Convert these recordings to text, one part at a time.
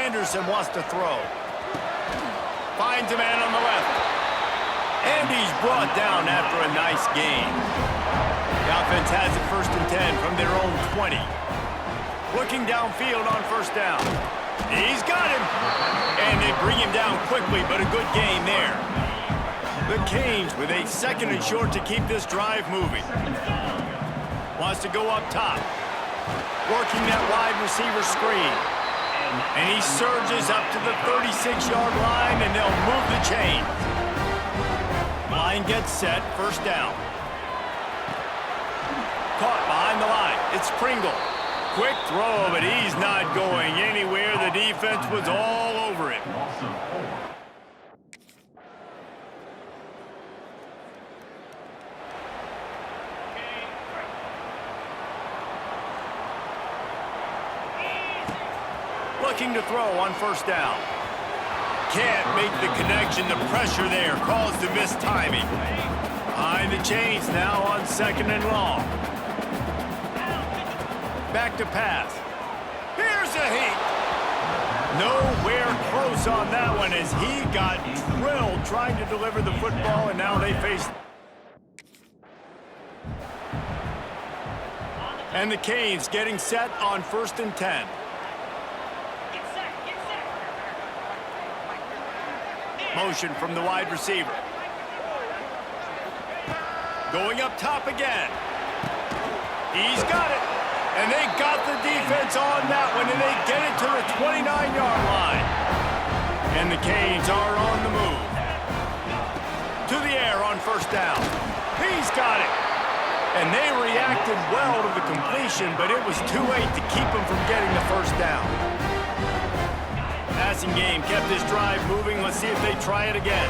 Anderson wants to throw. Finds a man on the left. And he's brought down after a nice gain. The offense has it 1st and 10 from their own 20. Looking downfield on 1st down. He's got him. And they bring him down quickly, but a good gain there. The Canes with a 2nd and short to keep this drive moving. Wants to go up top. Working that wide receiver screen. And he surges up to the 36-yard line, and they'll move the chain. Line gets set, 1st down. Caught behind the line. It's Pringle. Quick throw, but he's not going anywhere. The defense was all over him. Looking to throw on 1st down. Can't make the connection. The pressure there caused the missed timing. Behind the chains now on 2nd and long. Back to pass. Here's a heat. Nowhere close on that one as he got drilled trying to deliver the football, and now they face... And the Canes getting set on 1st and 10. Motion from the wide receiver. Going up top again. He's got it. And they got the defense on that one, and they get it to the 29-yard line. And the Canes are on the move. To the air on 1st down. He's got it. And they reacted well to the completion, but it was too late to keep them from getting the 1st down. Passing game kept this drive moving. Let's see if they try it again.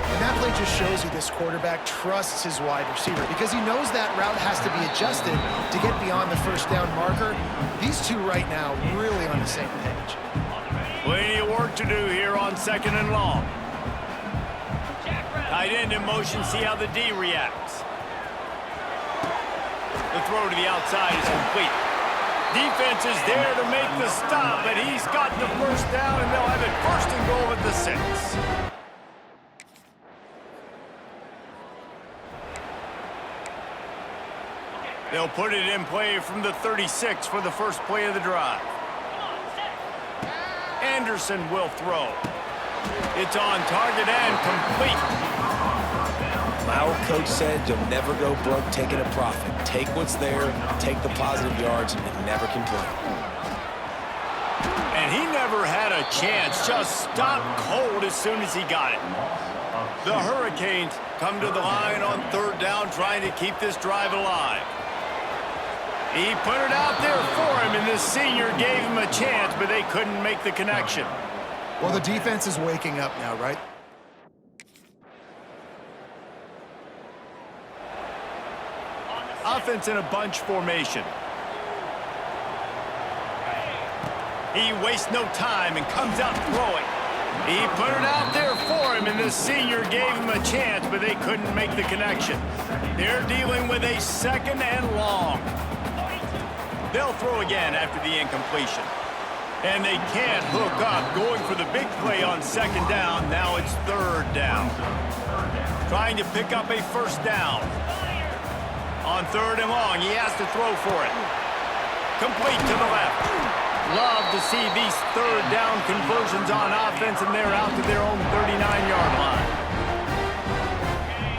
And that play just shows you this quarterback trusts his wide receiver because he knows that route has to be adjusted to get beyond the 1st down marker. These two right now really on the same page. Plenty of work to do here on 2nd and long. Tight end in motion, see how the D reacts. The throw to the outside is complete. Defense is there to make the stop, but he's got the 1st down, and they'll have it 1st and goal at the 6. They'll put it in play from the 36 for the 1st play of the drive. Anderson will throw. It's on target and complete. Our coach said you'll never go broke taking a profit. Take what's there, take the positive yards, and never complain. And he never had a chance. Just stopped cold as soon as he got it. The Hurricanes come to the line on 3rd down, trying to keep this drive alive. He put it out there for him, and this senior gave him a chance, but they couldn't make the connection. Well, the defense is waking up now, right? Offense in a bunch formation. He wastes no time and comes out throwing. He put it out there for him, and the senior gave him a chance, but they couldn't make the connection. They're dealing with a 2nd and long. They'll throw again after the incompletion. And they can't hook up, going for the big play on 2nd down. Now it's 3rd down. Trying to pick up a 1st down. On 3rd and long, he has to throw for it. Complete to the left. Love to see these 3rd down conversions on offense, and they're out to their own 39-yard line.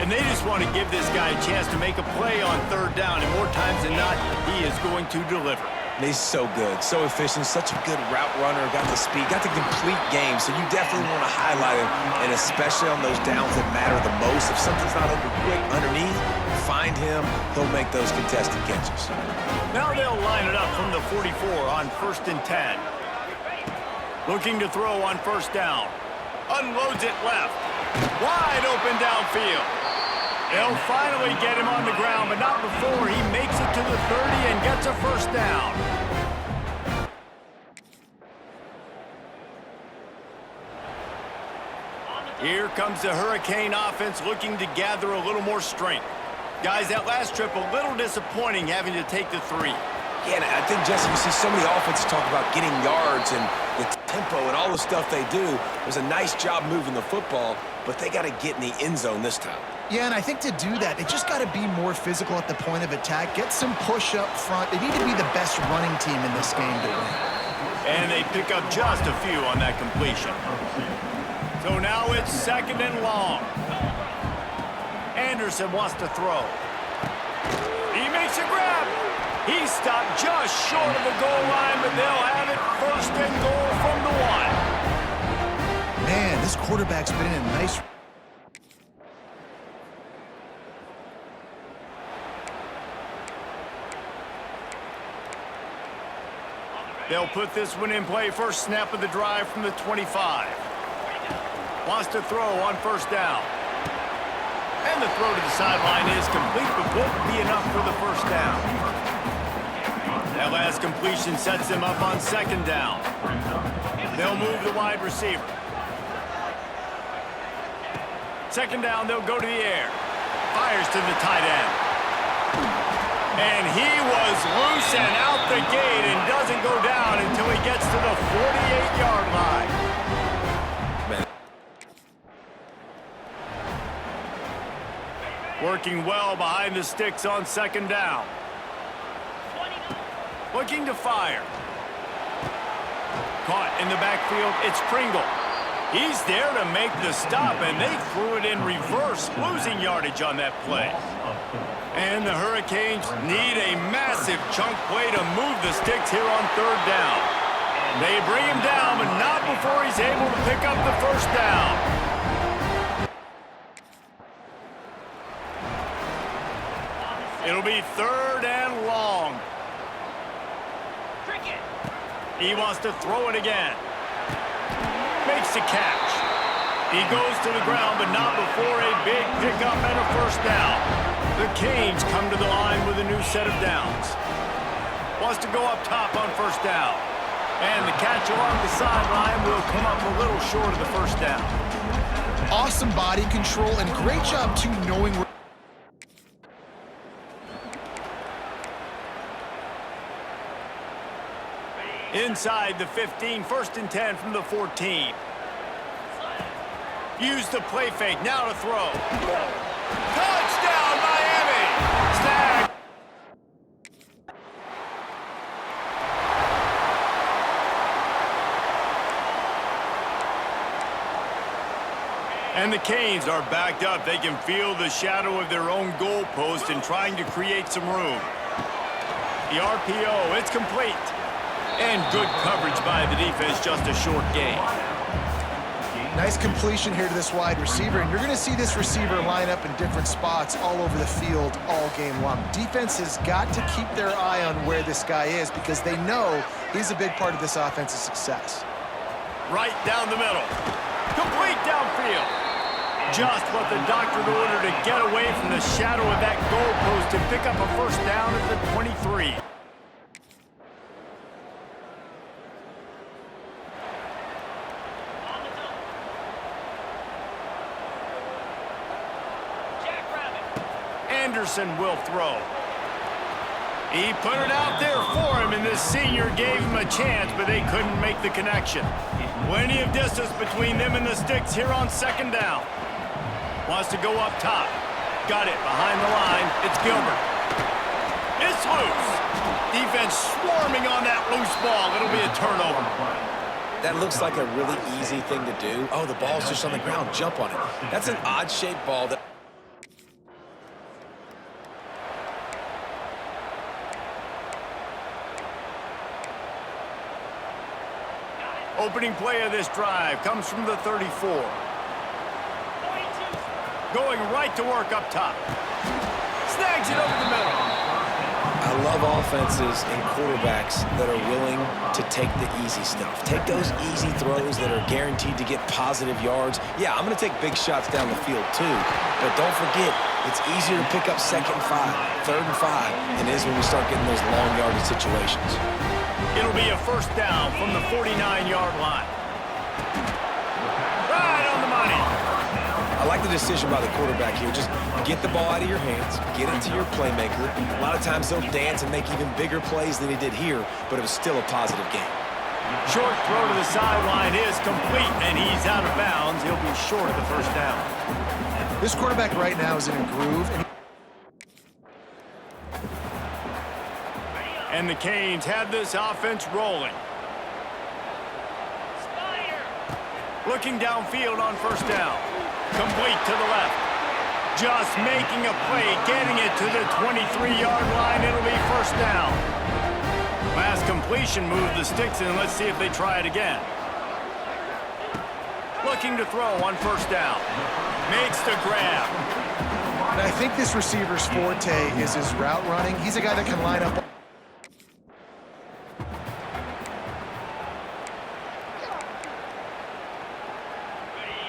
And they just want to give this guy a chance to make a play on 3rd down, and more times than not, he is going to deliver. He's so good, so efficient, such a good route runner, got the speed, got the complete game, so you definitely want to highlight him, and especially on those downs that matter the most. If something's not open quick underneath, find him, he'll make those contested catches. Now they'll line it up from the 44 on 1st and 10. Looking to throw on 1st down. Unloads it left. Wide open downfield. They'll finally get him on the ground, but not before he makes it to the 30 and gets a 1st down. Here comes the Hurricane offense looking to gather a little more strength. Guys, that last trip a little disappointing having to take the 3. Yeah, and I think, Jesse, you see so many offenses talk about getting yards and the tempo and all the stuff they do. It was a nice job moving the football, but they got to get in the end zone this time. Yeah, and I think to do that, they just got to be more physical at the point of attack, get some push up front. They need to be the best running team in this game to win. And they pick up just a few on that completion. So now it's 2nd and long. Anderson wants to throw. He makes a grab. He's stopped just short of the goal line, but they'll have it 1st and goal from the 1. Man, this quarterback's been in a nice... They'll put this one in play. First snap of the drive from the 25. Wants to throw on 1st down. And the throw to the sideline is complete, but won't be enough for the 1st down. That last completion sets them up on 2nd down. They'll move the wide receiver. 2nd down, they'll go to the air. Fires to the tight end. And he was loose and out the gate and doesn't go down until he gets to the 48-yard line. Man. Working well behind the sticks on 2nd down. Looking to fire. Caught in the backfield, it's Pringle. He's there to make the stop, and they threw it in reverse, losing yardage on that play. And the Hurricanes need a massive chunk play to move the sticks here on 3rd down. They bring him down, but not before he's able to pick up the 1st down. It'll be 3rd and long. He wants to throw it again. Makes the catch. He goes to the ground, but not before a big pickup and a 1st down. The Canes come to the line with a new set of downs. Wants to go up top on 1st down. And the catch along the sideline will come up a little short of the 1st down. Awesome body control and great job, too, knowing where... Inside the 15, 1st and 10 from the 14. Use the play fake, now to throw. Touchdown, Miami! Snag. And the Canes are backed up. They can feel the shadow of their own goalpost and trying to create some room. The RPO, it's complete. And good coverage by the defense, just a short gain. Nice completion here to this wide receiver, and you're going to see this receiver line up in different spots all over the field all game long. Defense has got to keep their eye on where this guy is because they know he's a big part of this offense's success. Right down the middle. Complete downfield. Just what the doctor ordered to get away from the shadow of that goalpost and pick up a 1st down at the 23. Anderson will throw. He put it out there for him, and this senior gave him a chance, but they couldn't make the connection. Plenty of distance between them and the sticks here on 2nd down. Wants to go up top. Got it behind the line. It's Gilbert. It's loose. Defense swarming on that loose ball. It'll be a turnover. That looks like a really easy thing to do. Oh, the ball's just on the ground. Jump on it. That's an odd-shaped ball that... Opening play of this drive comes from the 34. Going right to work up top. Snags it over the middle. I love offenses and quarterbacks that are willing to take the easy stuff. Take those easy throws that are guaranteed to get positive yards. Yeah, I'm going to take big shots down the field too, but don't forget, it's easier to pick up 2nd and 5, 3rd and 5 than it is when we start getting those long yardage situations. It'll be a 1st down from the 49-yard line. Right on the money. I like the decision by the quarterback here. Just get the ball out of your hands, get it to your playmaker. A lot of times they'll dance and make even bigger plays than he did here, but it was still a positive game. Short throw to the sideline is complete, and he's out of bounds. He'll be short of the first down. This quarterback right now is in a groove. And the Canes have this offense rolling. Looking downfield on first down. Complete to the left. Just making a play, getting it to the 23-yard line. It'll be first down. Last completion moved the sticks in. Let's see if they try it again. Looking to throw on first down. Makes the grab. And I think this receiver's forte is his route running. He's a guy that can line up.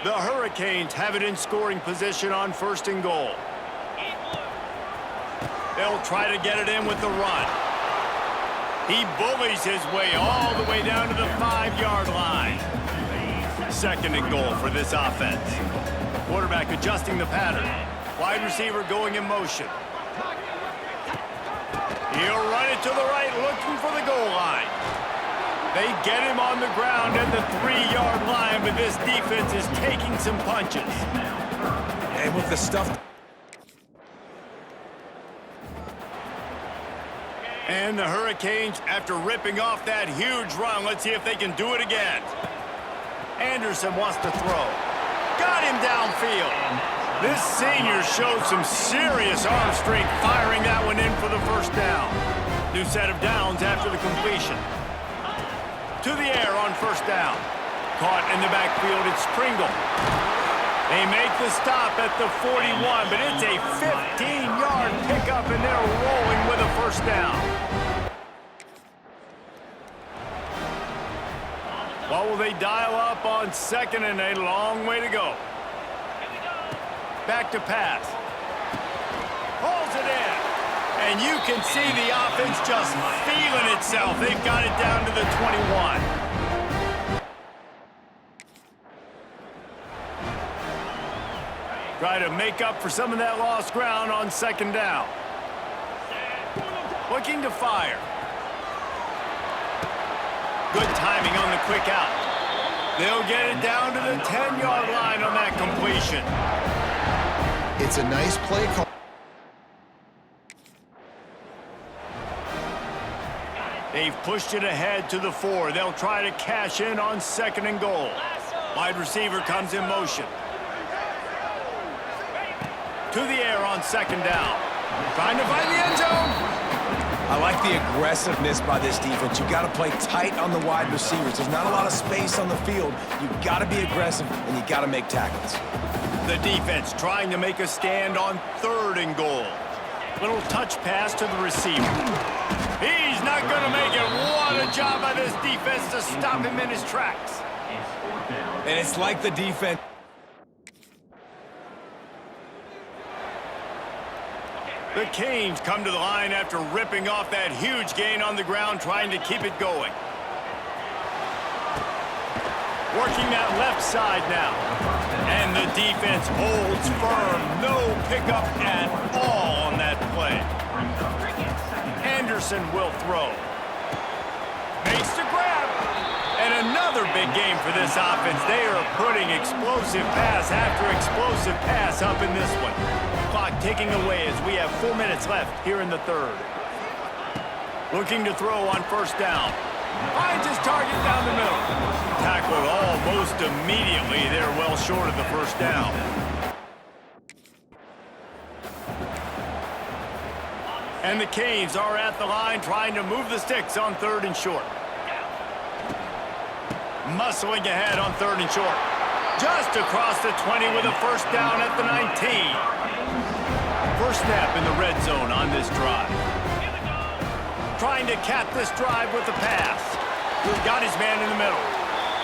The Hurricanes have it in scoring position on first and goal. They'll try to get it in with the run. He bullies his way all the way down to the 5-yard line. Second and goal for this offense. Quarterback adjusting the pattern. Wide receiver going in motion. He'll run it to the right, looking for the goal line. They get him on the ground at the 3-yard line, but this defense is taking some punches. And with the stuff. And the Hurricanes, after ripping off that huge run, let's see if they can do it again. Anderson wants to throw. Got him downfield. This senior showed some serious arm strength firing that one in for the first down. New set of downs after the completion. To the air on first down. Caught in the backfield, it's Pringle. They make the stop at the 41, but it's a 15-yard pickup, and they're rolling with a first down. What will they dial up on second and a long way to go? Back to pass. Pulls it in. And you can see the offense just feeling itself. They've got it down to the 21. Try to make up for some of that lost ground on second down. Looking to fire. Good timing on the quick out. They'll get it down to the 10-yard line on that completion. It's a nice play call. They've pushed it ahead to the 4. They'll try to cash in on second and goal. Wide receiver comes in motion. To the air on second down. Trying to find the end zone. I like the aggressiveness by this defense. You got to play tight on the wide receivers. There's not a lot of space on the field. You got to be aggressive, and you got to make tackles. The defense trying to make a stand on third and goal. Little touch pass to the receiver. He's not going to make it. What a job by this defense to stop him in his tracks. And it's like the defense. The Canes come to the line after ripping off that huge gain on the ground, trying to keep it going. Working that left side now. And the defense holds firm. No pickup at all on that play. Anderson will throw. Makes the grab. And another big game for this offense. They are putting explosive pass after explosive pass up in this one. Clock ticking away as we have 4 minutes left here in the third. Looking to throw on first down. Finds his target down the middle. Tackled almost immediately. They're well short of the first down. And the Canes are at the line trying to move the sticks on third and short. Muscling ahead on third and short. Just across the 20 with a first down at the 19. First snap in the red zone on this drive. Trying to cap this drive with the pass. Got his man in the middle.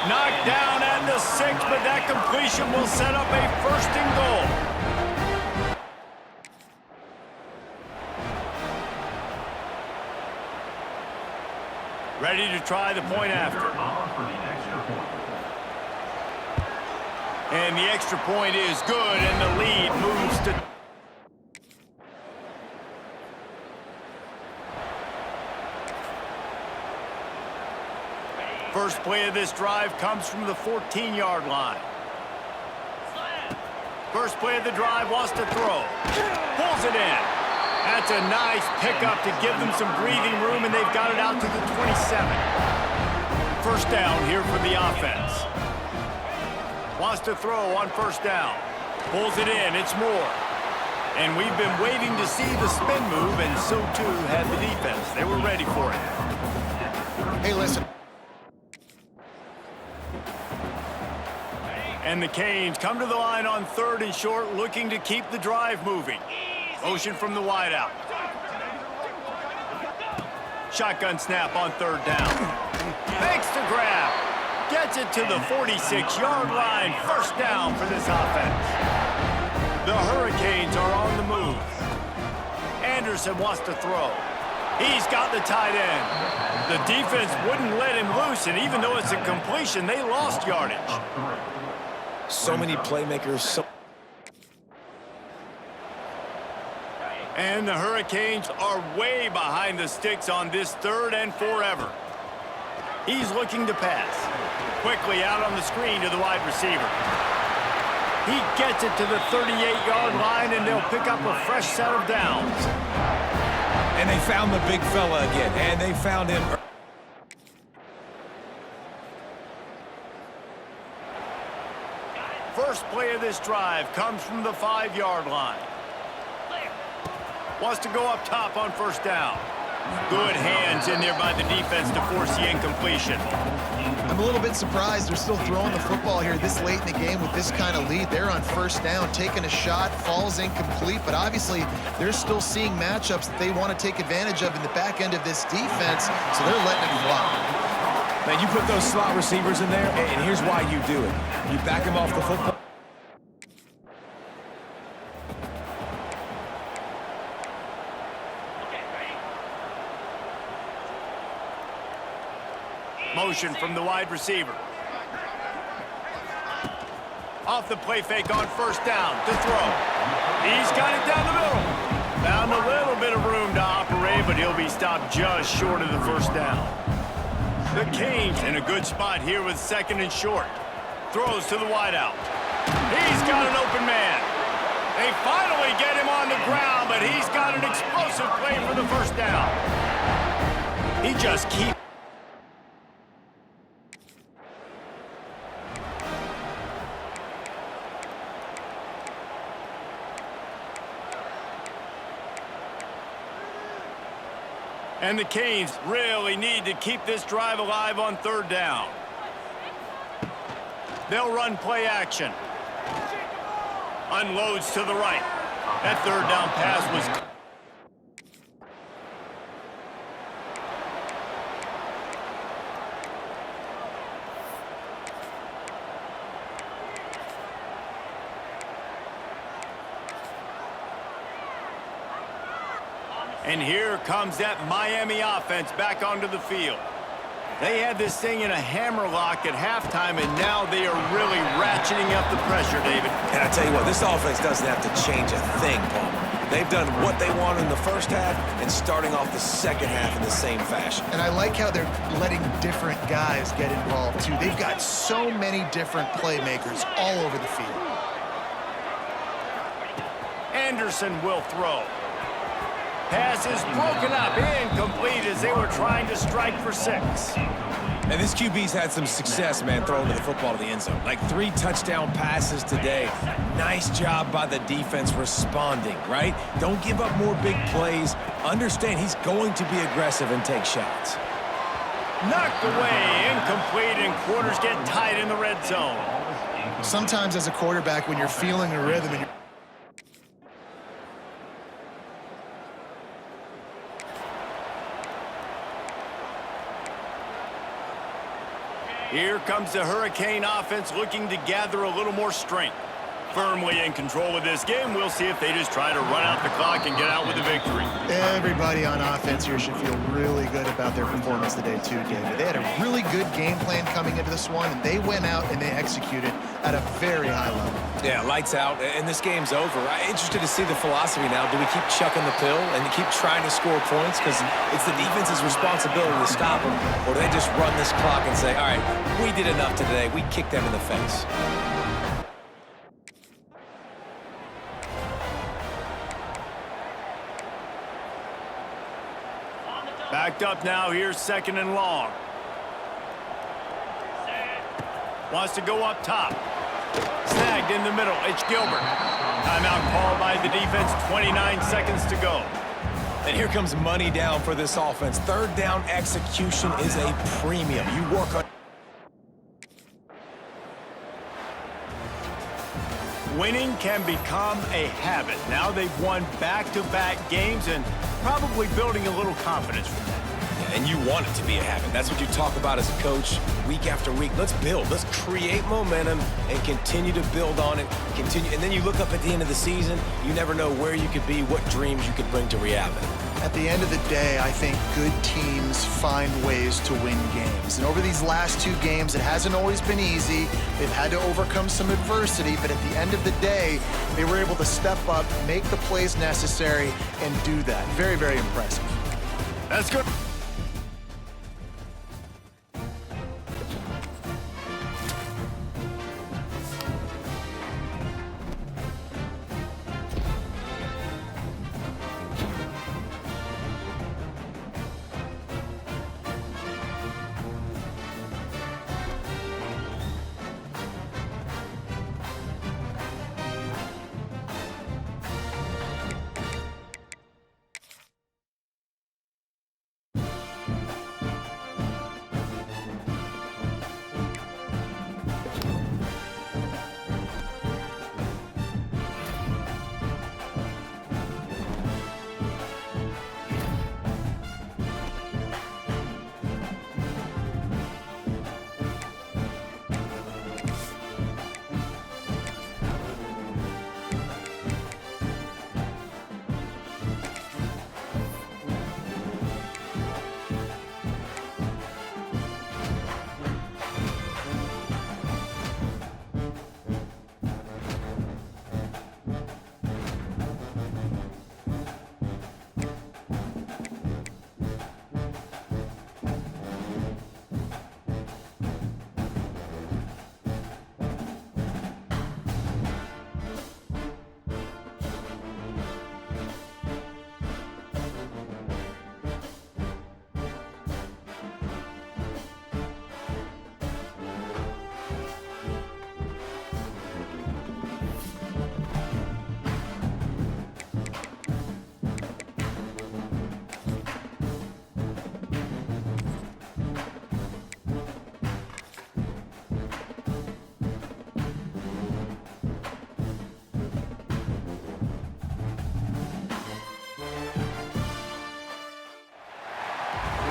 Knocked down at the 6, but that completion will set up a first and goal. Ready to try the point after. And the extra point is good, and the lead moves to... First play of this drive comes from the 14-yard line. First play of the drive, wants to throw. Pulls it in. That's a nice pickup to give them some breathing room, and they've got it out to the 27. First down here for the offense. Wants to throw on first down. Pulls it in. It's Moore. And we've been waiting to see the spin move, and so too had the defense. They were ready for it. Hey, listen. And the Canes come to the line on 3rd and short, looking to keep the drive moving. Motion from the wideout. Shotgun snap on 3rd down. Makes the grab. Gets it to the 46-yard line. First down for this offense. The Hurricanes are on the move. Anderson wants to throw. He's got the tight end. The defense wouldn't let him loose, and even though it's a completion, they lost yardage. So many playmakers. And the Hurricanes are way behind the sticks on this 3rd and forever. He's looking to pass. Quickly out on the screen to the wide receiver. He gets it to the 38-yard line, and they'll pick up a fresh set of downs. And they found the big fella again, and they found him. First play of this drive comes from the 5-yard line. Wants to go up top on first down. Good hands in there by the defense to force the incompletion. I'm a little bit surprised they're still throwing the football here this late in the game with this kind of lead. They're on first down, taking a shot, falls incomplete, but obviously they're still seeing matchups that they want to take advantage of in the back end of this defense, so they're letting it fly. Man, you put those slot receivers in there, and here's why you do it. You back them off the football. Motion from the wide receiver. Off the play fake on first down to throw. He's got it down the middle. Found a little bit of room to operate, but he'll be stopped just short of the first down. The Canes in a good spot here with 2nd and short. Throws to the wideout. He's got an open man. They finally get him on the ground, but he's got an explosive play for the first down. He just keeps. And the Canes really need to keep this drive alive on 3rd down. They'll run play action. Unloads to the right. That 3rd down pass was... And here comes that Miami offense back onto the field. They had this thing in a hammerlock at halftime, and now they are really ratcheting up the pressure, David. And I tell you what, this offense doesn't have to change a thing, Paul. They've done what they want in the first half and starting off the second half in the same fashion. And I like how they're letting different guys get involved, too. They've got so many different playmakers all over the field. Anderson will throw. Pass is broken up, incomplete as they were trying to strike for 6. And this QB's had some success, man, throwing the football to the end zone. Like 3 touchdown passes today. Nice job by the defense responding, right? Don't give up more big plays. Understand he's going to be aggressive and take shots. Knocked away, incomplete, and quarters get tight in the red zone. Sometimes as a quarterback, when you're feeling a rhythm and you're Here comes the Hurricane offense looking to gather a little more strength. Firmly in control of this game. We'll see if they just try to run out the clock and get out with a victory. Everybody on offense here should feel really good about their performance today too, David. They had a really good game plan coming into this one, and they went out and they executed at a very high level. Yeah, lights out, and this game's over. I'm interested to see the philosophy now. Do we keep chucking the pill and keep trying to score points? Because it's the defense's responsibility to stop them. Or do they just run this clock and say, all right, we did enough today. We kicked them in the face. Backed up now. Here's 2nd and long. Wants to go up top. Snagged in the middle. It's Gilbert. Timeout called by the defense. 29 seconds to go. And here comes money down for this offense. 3rd down execution is a premium. You work on... Winning can become a habit. Now they've won back-to-back games and probably building a little confidence from that. And you want it to be a habit. That's what you talk about as a coach week after week. Let's build. Let's create momentum and continue to build on it. Continue, and then you look up at the end of the season, you never know where you could be, what dreams you could bring to reality. At the end of the day, I think good teams find ways to win games. And over these last 2 games, it hasn't always been easy. They've had to overcome some adversity, but at the end of the day, they were able to step up, make the plays necessary, and do that. Very, very impressive. That's good.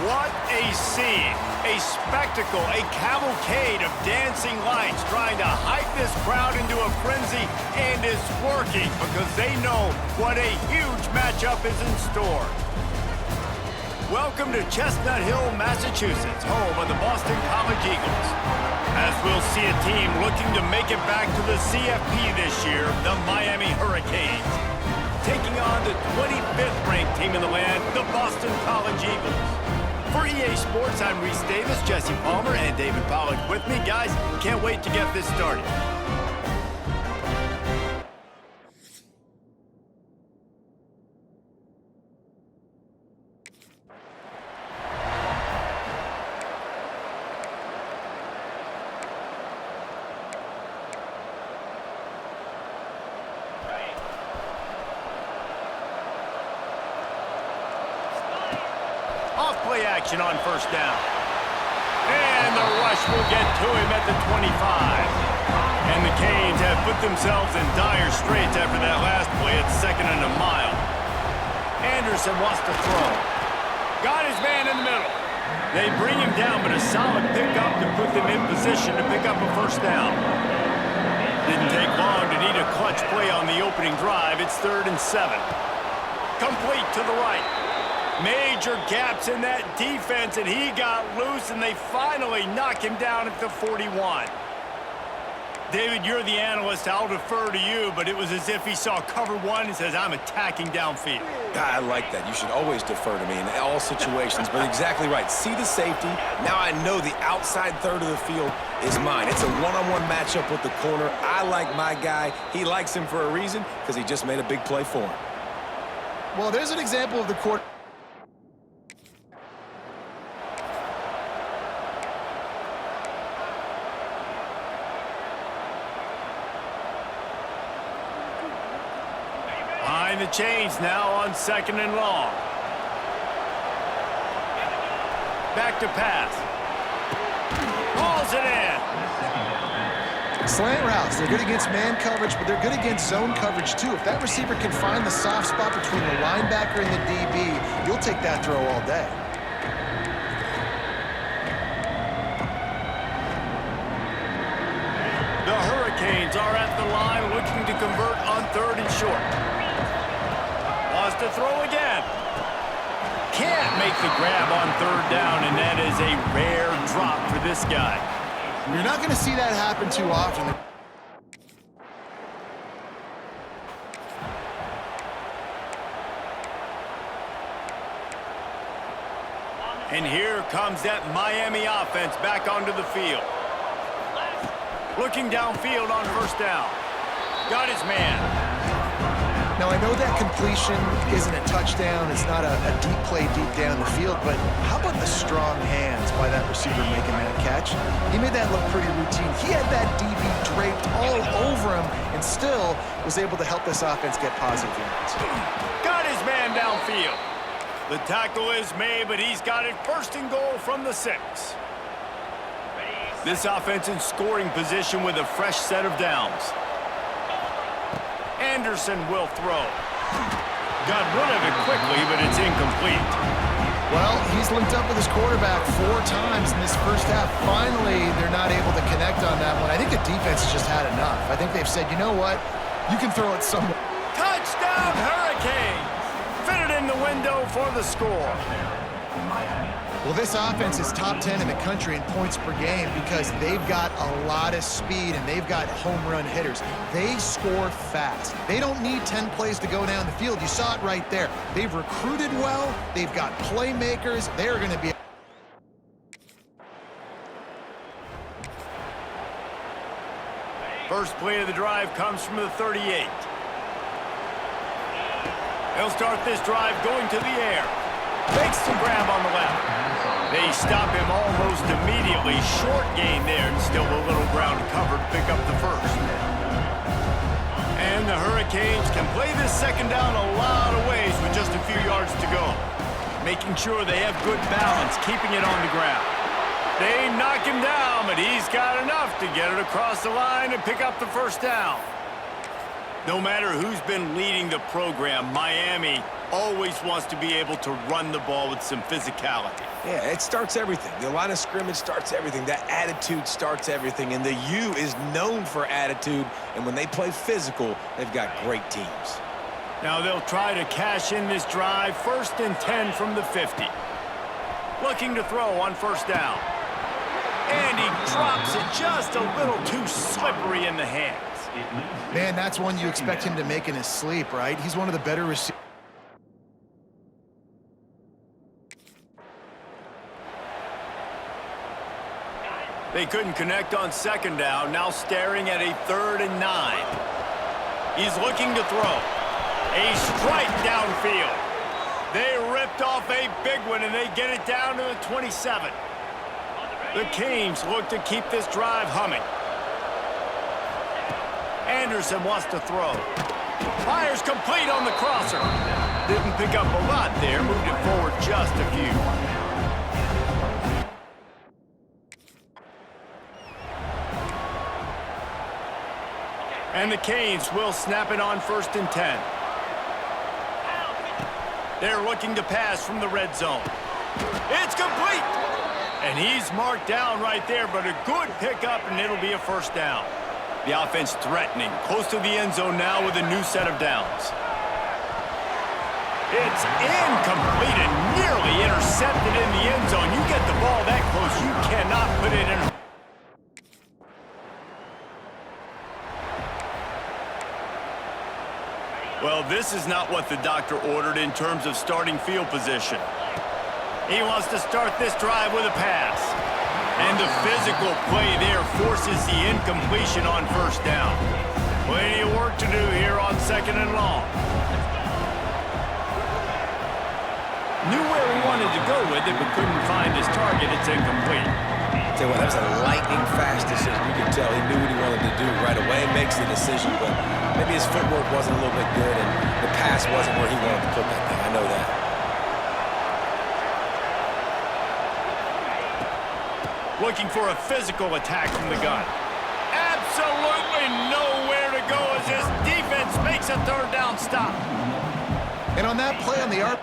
What a scene, a spectacle, a cavalcade of dancing lights trying to hype this crowd into a frenzy, and it's working because they know what a huge matchup is in store. Welcome to Chestnut Hill, Massachusetts, home of the Boston College Eagles. As we'll see a team looking to make it back to the CFP this year, the Miami Hurricanes, taking on the 25th ranked team in the land, the Boston College Eagles. For EA Sports, I'm Reese Davis, Jesse Palmer, and David Pollack with me. Guys, can't wait to get this started. Off-play action on 1st down. And the rush will get to him at the 25. And the Canes have put themselves in dire straits after that last play at 2nd and a mile. Anderson wants to throw. Got his man in the middle. They bring him down, but a solid pickup to put them in position to pick up a 1st down. Didn't take long to need a clutch play on the opening drive. It's 3rd and 7. Complete to the right. Major gaps in that defense, and he got loose, and they finally knock him down at the 41. David, you're the analyst. I'll defer to you, but it was as if he saw cover one and says, I'm attacking downfield. I like that. You should always defer to me in all situations, but exactly right. See the safety. Now I know the outside third of the field is mine. It's a one-on-one matchup with the corner. I like my guy. He likes him for a reason because he just made a big play for him. Well, there's an example of the quarter. Behind the chains now on 2nd and long. Back to pass. Hauls it in. Slant routes, they're good against man coverage, but they're good against zone coverage too. If that receiver can find the soft spot between the linebacker and the DB, you'll take that throw all day. The Hurricanes are at the line looking to convert on 3rd and short. Wants to throw again. Can't make the grab on 3rd down, and that is a rare drop for this guy. You're not going to see that happen too often. And here comes that Miami offense back onto the field. Looking downfield on 1st down. Got his man. Now, I know that completion isn't a touchdown. It's not a deep play deep down the field, but how about the strong hands by that receiver making that catch? He made that look pretty routine. He had that DB draped all over him and still was able to help this offense get positive yards. Got his man downfield. The tackle is made, but he's got it 1st and goal from the 6. This offense in scoring position with a fresh set of downs. Anderson will throw. Got rid of it quickly, but it's incomplete. Well, he's linked up with his quarterback 4 times in this first half. Finally, they're not able to connect on that one. I think the defense has just had enough. I think they've said, you know what? You can throw it somewhere. Touchdown, Hurricanes! Fitted in the window for the score. Well, this offense is top 10 in the country in points per game because they've got a lot of speed and they've got home run hitters. They score fast. They don't need 10 plays to go down the field. You saw it right there. They've recruited well. They've got playmakers. They're going to be... First play of the drive comes from the 38. They'll start this drive going to the air. Makes the grab on the left. They stop him almost immediately. Short gain there, and still a little ground covered to pick up the 1st. And the Hurricanes can play this 2nd down a lot of ways with just a few yards to go. Making sure they have good balance, keeping it on the ground. They knock him down, but he's got enough to get it across the line and pick up the 1st down. No matter who's been leading the program, Miami always wants to be able to run the ball with some physicality. Yeah, it starts everything. The line of scrimmage starts everything. That attitude starts everything. And the U is known for attitude. And when they play physical, they've got great teams. Now they'll try to cash in this drive. 1st and 10 from the 50. Looking to throw on 1st down. And he drops it just a little too slippery in the hands. Man, that's one you expect him to make in his sleep, right? He's one of the better receivers. They couldn't connect on 2nd down, now staring at a 3rd and 9. He's looking to throw. A strike downfield. They ripped off a big one, and they get it down to the 27. The Canes look to keep this drive humming. Anderson wants to throw. Fires complete on the crosser. Didn't pick up a lot there, moved it forward just a few. And the Canes will snap it on 1st and 10. They're looking to pass from the red zone. It's complete! And he's marked down right there, but a good pickup, and it'll be a 1st down. The offense threatening, close to the end zone now with a new set of downs. It's incomplete and nearly intercepted in the end zone. You get the ball that close, you cannot put it in. Well, this is not what the doctor ordered in terms of starting field position. He wants to start this drive with a pass. And the physical play there forces the incompletion on first down. Plenty of work to do here on 2nd and long. Knew where he wanted to go with it, but couldn't find his target. It's incomplete. Tell you what, that was a lightning-fast decision. You could tell he knew what he wanted to do right away. Makes the decision, but maybe his footwork wasn't a little bit good, and the pass wasn't where he wanted to put that thing. I know that. Looking for a physical attack from the gun. Absolutely nowhere to go as this defense makes a 3rd down stop. And on that play on the arc.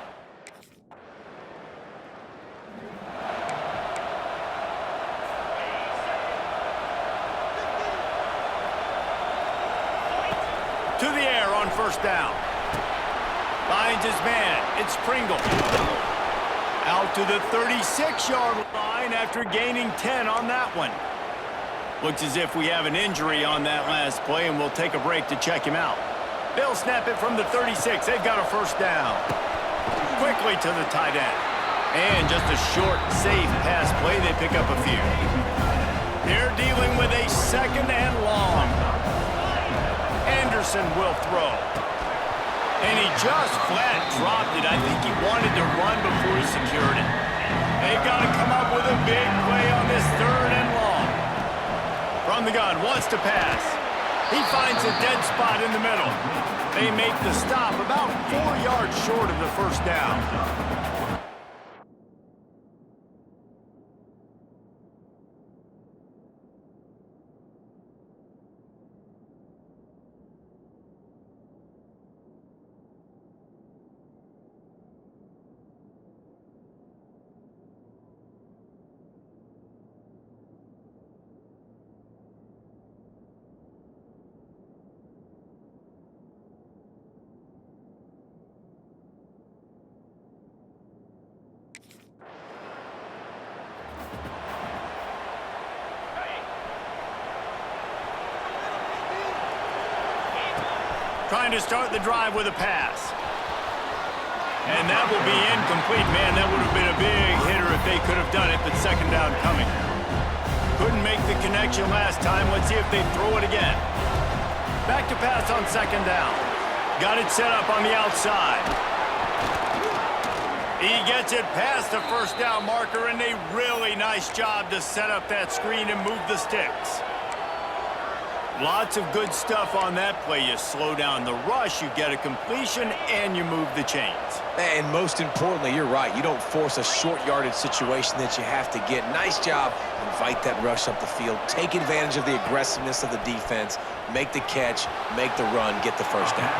To the air on 1st down. Finds his man. It's Pringle. Out to the 36-yard line after gaining 10 on that one. Looks as if we have an injury on that last play, and we'll take a break to check him out. They'll snap it from the 36. They've got a 1st down. Quickly to the tight end. And just a short, safe pass play. They pick up a few. They're dealing with a 2nd and long. Anderson will throw. And he just flat dropped it. I think he wanted to run before he secured it. They've got to come up with a big play on this 3rd and long. From the gun, wants to pass. He finds a dead spot in the middle. They make the stop about 4 yards short of the 1st down. Trying to start the drive with a pass. And that will be incomplete. Man, that would have been a big hitter if they could have done it, but 2nd down coming. Couldn't make the connection last time. Let's see if they throw it again. Back to pass on 2nd down. Got it set up on the outside. He gets it past the 1st down marker, and a really nice job to set up that screen and move the sticks. Lots of good stuff on that play. You slow down the rush, you get a completion, and you move the chains. And most importantly, you're right. You don't force a short yardage situation that you have to get. Nice job. Invite that rush up the field. Take advantage of the aggressiveness of the defense. Make the catch. Make the run. Get the 1st down.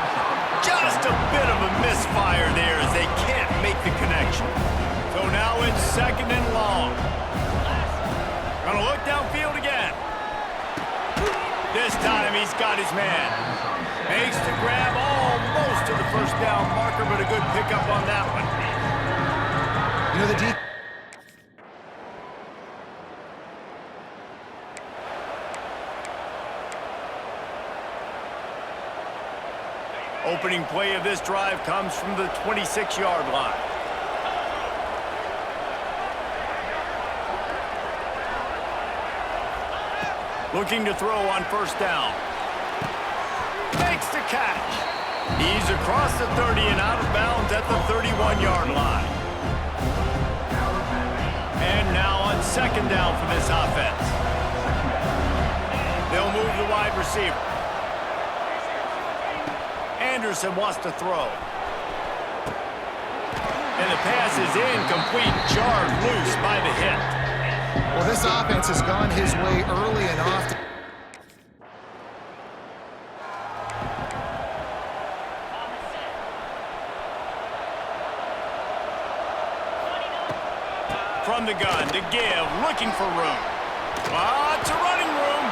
Just a bit of a misfire there as they can't make the connection. So now it's 2nd and long. Gonna look downfield again. This time he's got his man. Makes the grab almost to the 1st down marker, but a good pickup on that one. You know, the deep. Opening play of this drive comes from the 26-yard line. Looking to throw on 1st down. Makes the catch. He's across the 30 and out of bounds at the 31-yard line. And now on 2nd down for this offense. They'll move the wide receiver. Anderson wants to throw. And the pass is incomplete, jarred loose by the hit. Well, this offense has gone his way early and often. From the gun to give, looking for room. Lots of running room.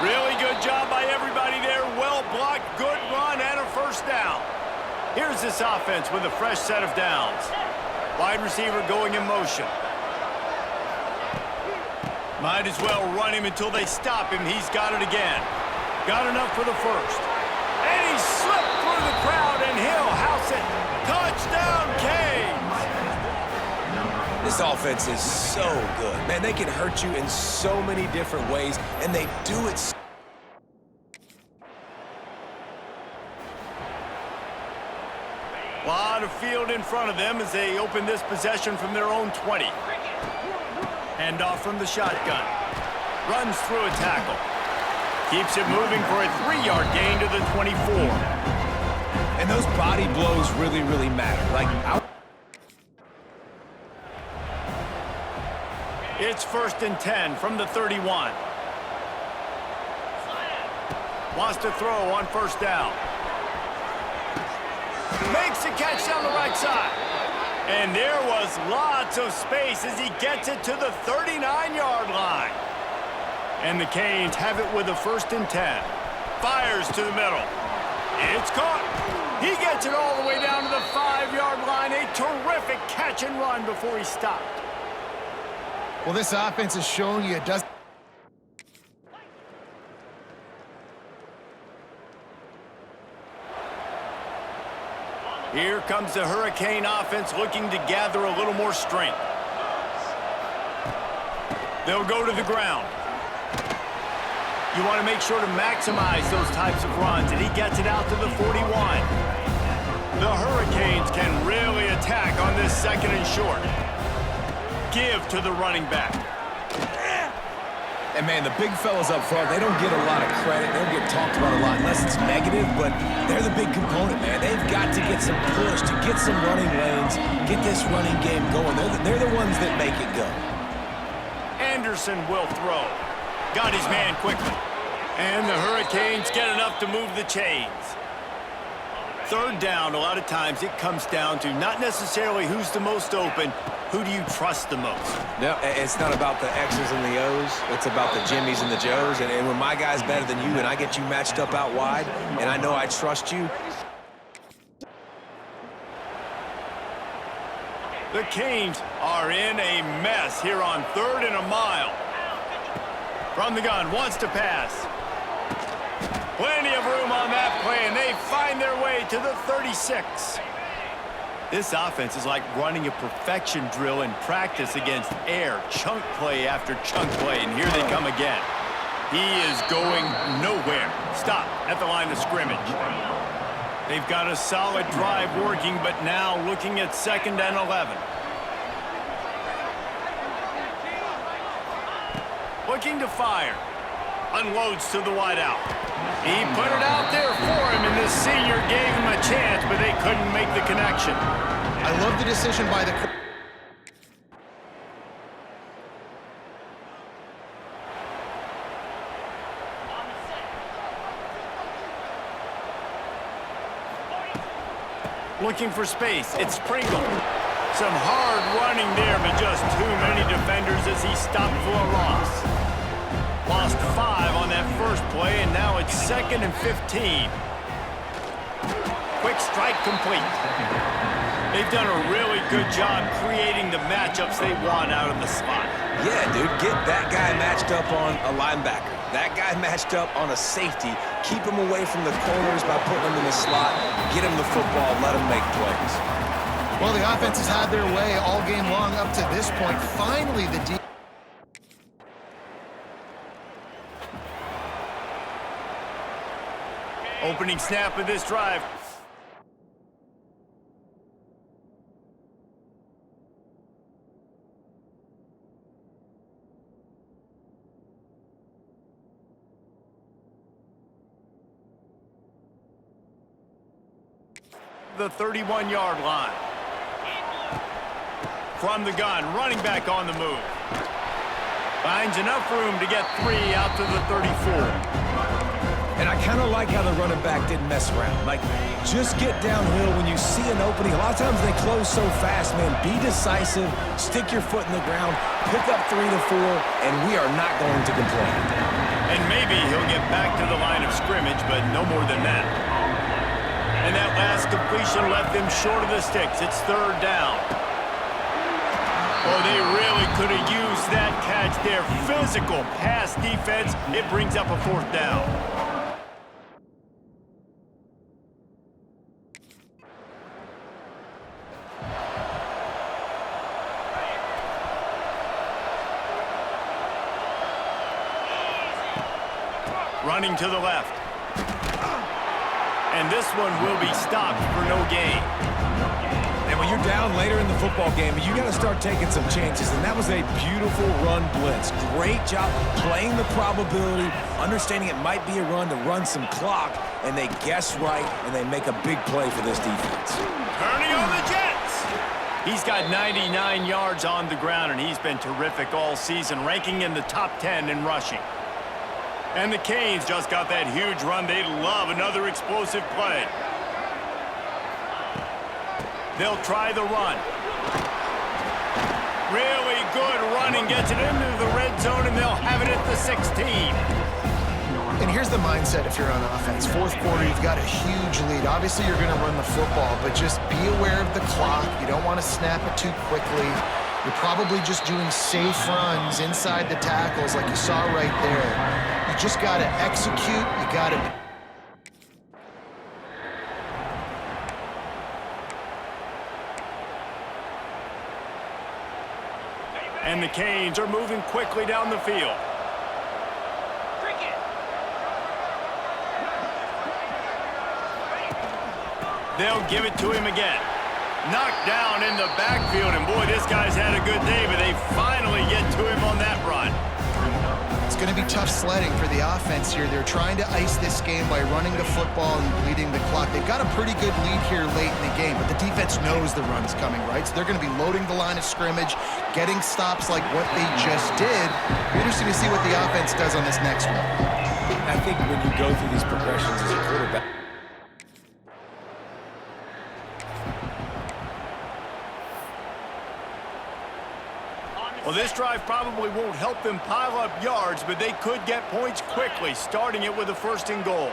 Really good job by everybody there. Well blocked, good run, and a 1st down. Here's this offense with a fresh set of downs. Wide receiver going in motion. Might as well run him until they stop him. He's got it again. Got enough for the 1st. And he slipped through the crowd it. Touchdown, Canes! This offense is so good. Man, they can hurt you in so many different ways, and they do it so lot of field in front of them as they open this possession from their own 20. Hand off from the shotgun. Runs through a tackle. Keeps it moving for a 3-yard gain to the 24. And those body blows really, really matter. It's 1st and 10 from the 31. Wants to throw on 1st down. Makes a catch down the right side. And there was lots of space as he gets it to the 39-yard line. And the Canes have it with a 1st and 10. Fires to the middle. It's caught. He gets it all the way down to the 5-yard line. A terrific catch and run before he stopped. Well, this offense is showing you it does. Here comes the Hurricane offense looking to gather a little more strength. They'll go to the ground. You want to make sure to maximize those types of runs, and he gets it out to the 41. The Hurricanes can really attack on this 2nd and short. Give to the running back. And, man, the big fellas up front, they don't get a lot of credit. They don't get talked about a lot unless it's negative, but they're the big component, man. They've got to get some push, to get some running lanes, get this running game going. They're the ones that make it go. Anderson will throw. Got his man quickly. And the Hurricanes get enough to move the chains. 3rd down, a lot of times it comes down to not necessarily who's the most open, who do you trust the most? No, it's not about the X's and the O's. It's about the Jimmies and the Joes. And when my guy's better than you and I get you matched up out wide, and I know I trust you. The Canes are in a mess here on 3rd and a mile. From the gun, wants to pass. Plenty of room on that play, and they find their way to the 36. This offense is like running a perfection drill in practice against air, chunk play after chunk play, and here they come again. He is going nowhere. Stop at the line of scrimmage. They've got a solid drive working, but now looking at 2nd and 11. Looking to fire. Unloads to the wideout. He put it out there for him, and this senior gave him a chance, but they couldn't make the connection. I love the decision by the... Looking for space. It's Pringle. Some hard running there, but just too many defenders as he stopped for a loss. Lost 5 on that first play, and now it's 2nd and 15. Quick strike complete. They've done a really good job creating the matchups they want out of the slot. Yeah, dude, get that guy matched up on a linebacker. That guy matched up on a safety. Keep him away from the corners by putting him in the slot. Get him the football, let him make plays. Well, the offense has had their way all game long up to this point. Finally, the defense. Opening snap of this drive. The 31-yard line. From the gun, running back on the move. Finds enough room to get 3 out to the 34. And I kind of like how the running back didn't mess around. Like, just get downhill when you see an opening. A lot of times they close so fast, man. Be decisive, stick your foot in the ground, pick up 3 to 4, and we are not going to complain. And maybe he'll get back to the line of scrimmage, but no more than that. And that last completion left them short of the sticks. It's 3rd down. Oh, they really could have used that catch there. Physical pass defense. It brings up a 4th down. running to the left. And this one will be stopped for no gain. And when you're down later in the football game, you got to start taking some chances, and that was a beautiful run blitz. Great job playing the probability, understanding it might be a run to run some clock, and they guess right, and they make a big play for this defense. Turning on the Jets. He's got 99 yards on the ground, and he's been terrific all season, ranking in the top 10 in rushing. And the Canes just got that huge run. They love another explosive play. They'll try the run. Really good running. Gets it into the red zone, and they'll have it at the 16. And here's the mindset if you're on offense. Fourth quarter, you've got a huge lead. Obviously, you're going to run the football, but just be aware of the clock. You don't want to snap it too quickly. You're probably just doing safe runs inside the tackles like you saw right there. You just got to execute. You got to... And the Canes are moving quickly down the field. They'll give it to him again. Knocked down in the backfield, and boy, this guy's had a good day, but they finally get to him on that run. It's going to be tough sledding for the offense here. They're trying to ice this game by running the football and bleeding the clock. They've got a pretty good lead here late in the game, but the defense knows the run's coming, right? So they're going to be loading the line of scrimmage, getting stops like what they just did. Interesting to see what the offense does on this next one. I think when you go through these progressions as a quarterback, Well, this drive probably won't help them pile up yards, but they could get points quickly, starting it with a 1st and goal.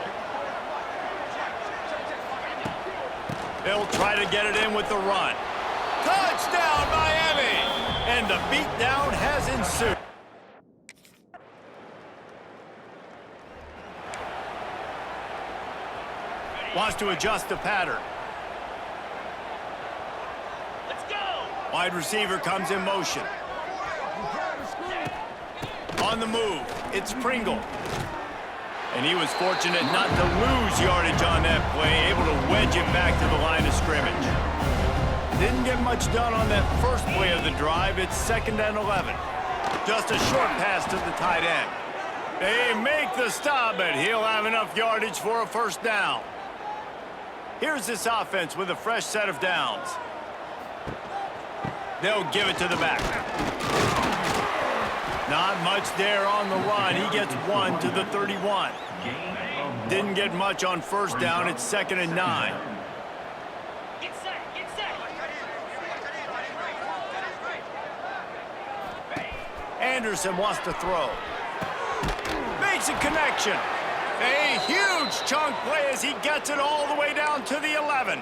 They'll try to get it in with the run. Touchdown, Miami! And the beatdown has ensued. Wants to adjust the pattern. Let's go! Wide receiver comes in motion. On the move, it's Pringle. And he was fortunate not to lose yardage on that play, able to wedge it back to the line of scrimmage. Didn't get much done on that first play of the drive. It's 2nd and 11. Just a short pass to the tight end. They make the stop, but he'll have enough yardage for a 1st down. Here's this offense with a fresh set of downs. They'll give it to the back. Not much there on the run. He gets 1 to the 31. Didn't get much on 1st down. It's 2nd and 9. Get set, get set. Anderson wants to throw. Makes a connection. A huge chunk play as he gets it all the way down to the 11.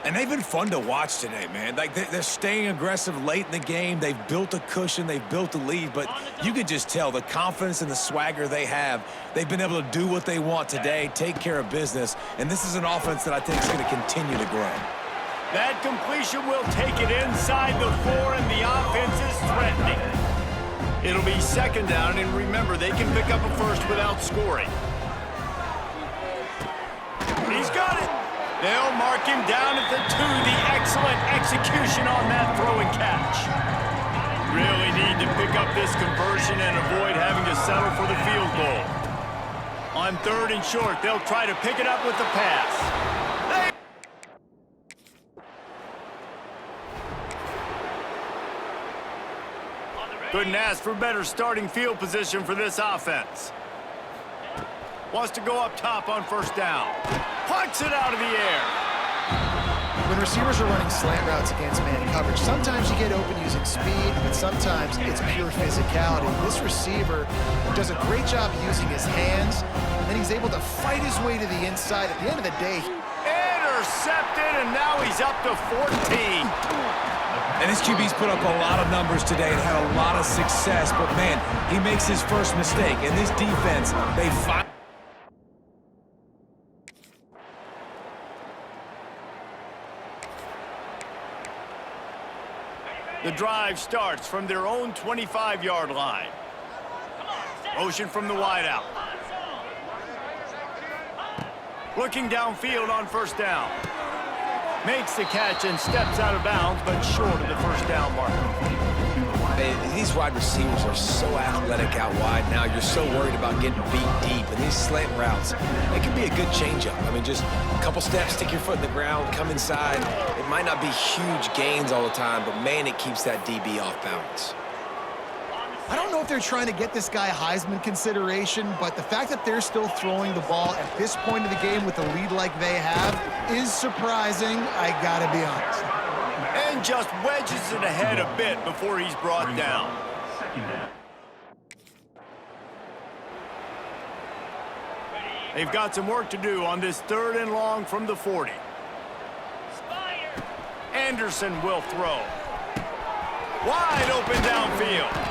and they've been fun to watch today, man. Like, they're staying aggressive late in the game. They've built a cushion. They've built a lead. But you can just tell the confidence and the swagger they have. They've been able to do what they want today, take care of business. And this is an offense that I think is going to continue to grow. That completion will take it inside the 4, and the offense is threatening. It'll be second down, and remember, they can pick up a first without scoring. He's got it. They'll mark him down at the 2. The excellent execution on that throw and catch. Really need to pick up this conversion and avoid having to settle for the field goal. On 3rd and short, they'll try to pick it up with the pass. Couldn't ask for better starting field position for this offense. Wants to go up top on 1st down. Punts it out of the air. When receivers are running slant routes against man coverage, sometimes you get open using speed, but sometimes it's pure physicality. This receiver does a great job using his hands, and then he's able to fight his way to the inside. At the end of the day, intercepted, and now he's up to 14. And this QB's put up a lot of numbers today and had a lot of success, but man, he makes his first mistake. And this defense, they fight. The drive starts from their own 25-yard line. Motion from the wideout. Looking downfield on first down. Makes the catch and steps out of bounds, but short of the first down marker. And these wide receivers are so athletic out wide now. You're so worried about getting beat deep. And these slant routes, they can be a good changeup. I mean, just a couple steps, stick your foot in the ground, come inside. It might not be huge gains all the time, but, man, it keeps that DB off balance. I don't know if they're trying to get this guy Heisman consideration, but the fact that they're still throwing the ball at this point of the game with a lead like they have is surprising, I gotta be honest. And just wedges it ahead a bit before he's brought down. They've got some work to do on this 3rd and long from the 40. Anderson will throw. Wide open downfield.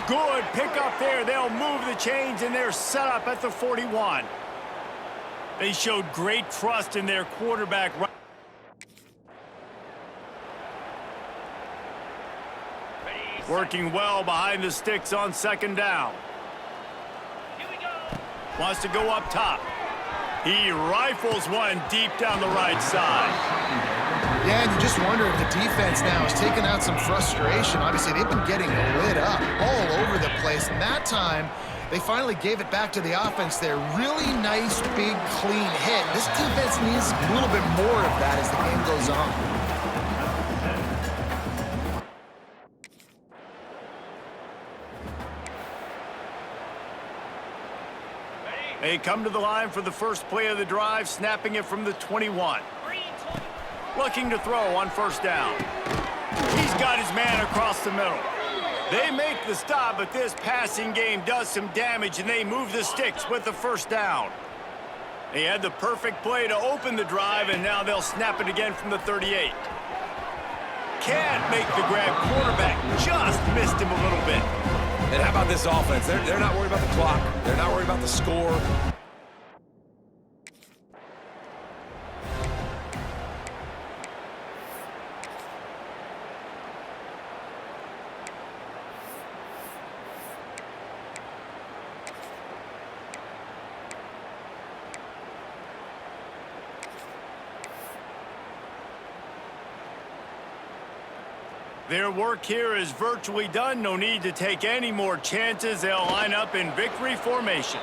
Good pick up there. They'll move the chains, and they're set up at the 41. They showed great trust in their quarterback. Working well behind the sticks on 2nd down. Wants to go up top. He rifles one deep down the right side. Yeah, and you just wonder if the defense now is taking out some frustration. Obviously, they've been getting lit up all over the place. And that time, they finally gave it back to the offense there. Really nice, big, clean hit. This defense needs a little bit more of that as the game goes on. They come to the line for the first play of the drive, snapping it from the 21. Looking to throw on 1st down. He's got his man across the middle. They make the stop, but this passing game does some damage, and they move the sticks with the 1st down. They had the perfect play to open the drive, and now they'll snap it again from the 38. Can't make the grab. Quarterback just missed him a little bit. And how about this offense? They're not worried about the clock. They're not worried about the score. Their work here is virtually done. No need to take any more chances. They'll line up in victory formation.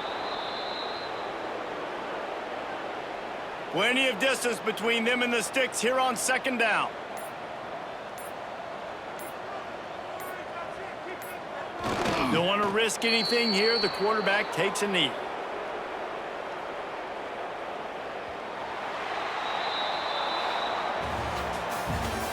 Plenty of distance between them and the sticks here on 2nd down. Don't want to risk anything here. The quarterback takes a knee.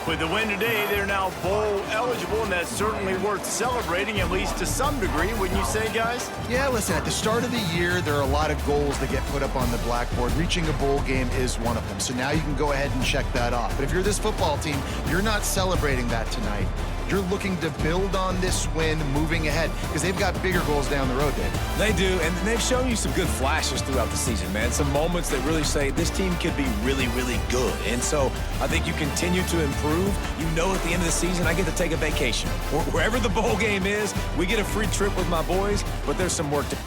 With the win today, they're now bowl eligible, and that's certainly worth celebrating, at least to some degree, wouldn't you say, guys? Yeah, listen, at the start of the year, there are a lot of goals that get put up on the blackboard. Reaching a bowl game is one of them. So now you can go ahead and check that off. But if you're this football team, you're not celebrating that tonight. You're looking to build on this win moving ahead because they've got bigger goals down the road, Dave. They do, and they've shown you some good flashes throughout the season, man. Some moments that really say this team could be really, really good. And so I think you continue to improve. You know at the end of the season, I get to take a vacation. Wherever the bowl game is, we get a free trip with my boys, but there's some work to do.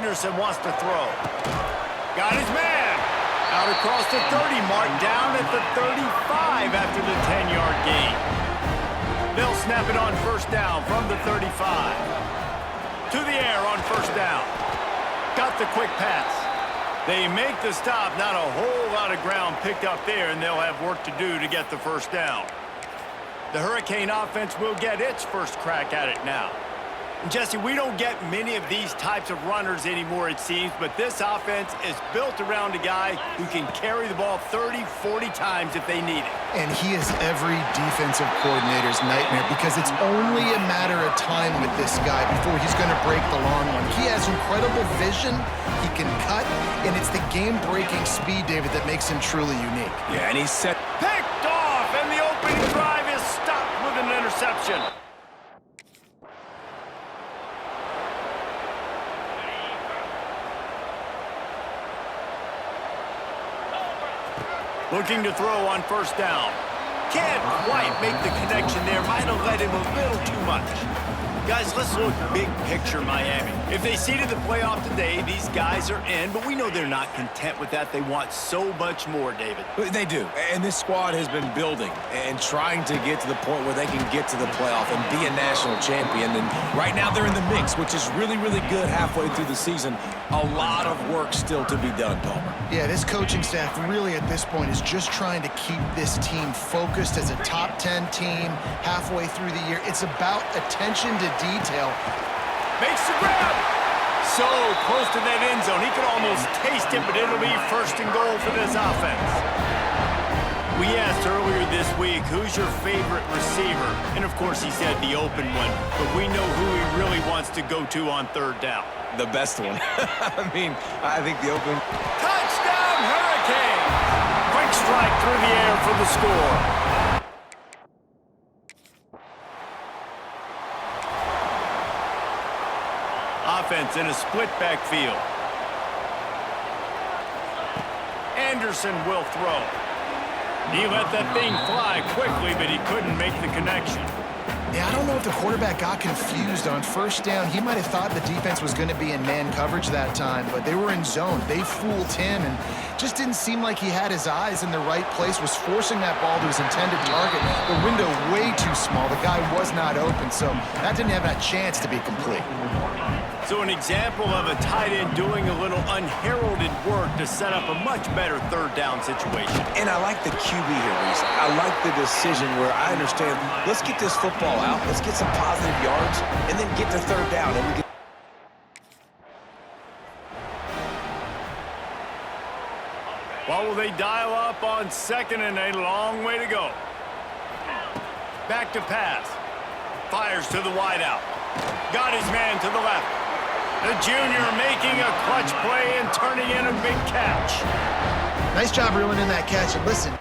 Anderson wants to throw. Got his man. Out across the 30 mark, down at the 35 after the 10-yard gain. They'll snap it on first down from the 35. To the air on first down. Got the quick pass. They make the stop. Not a whole lot of ground picked up there, and they'll have work to do to get the first down. The Hurricane offense will get its first crack at it now. And Jesse, we don't get many of these types of runners anymore, it seems, but this offense is built around a guy who can carry the ball 30, 40 times if they need it. And he is every defensive coordinator's nightmare because it's only a matter of time with this guy before he's going to break the long one. He has incredible vision, he can cut, and it's the game-breaking speed, David, that makes him truly unique. Yeah, and he's set. Picked off, and the opening drive is stopped with an interception. Looking to throw on first down. Can't quite make the connection there. Might have led him a little too much. Guys, let's look big picture Miami. If they seeded the playoff today, these guys are in, but we know they're not content with that. They want so much more, David. They do, and this squad has been building and trying to get to the point where they can get to the playoff and be a national champion. And right now they're in the mix, which is really, really good halfway through the season. A lot of work still to be done, Palmer. Yeah, this coaching staff really at this point is just trying to keep this team focused as a top 10 team halfway through the year. It's about attention to detail. Makes the grab. So close to that end zone. He could almost taste it, but it'll be first and goal for this offense. We asked earlier this week, who's your favorite receiver? And of course he said the open one, but we know who he really wants to go to on third down. The best one. I think the open. Touchdown, Hurricane! Quick strike through the air for the score. Offense in a split backfield. Anderson will throw. He let that thing fly quickly, but he couldn't make the connection. Yeah, I don't know if the quarterback got confused on first down. He might have thought the defense was going to be in man coverage that time, but they were in zone. They fooled him and just didn't seem like he had his eyes in the right place, was forcing that ball to his intended target. The window way too small. The guy was not open, so that didn't have a chance to be complete. So an example of a tight end doing a little unheralded work to set up a much better third down situation. And I like the QB here, Reese. I like the decision where I understand, let's get this football out, let's get some positive yards, and then get to third down. And we can. Well, will they dial up on second and a long way to go? Back to pass. Fires to the wideout. Got his man to the left. The junior making a clutch play and turning in a big catch. Nice job reeling in that catch. And listen.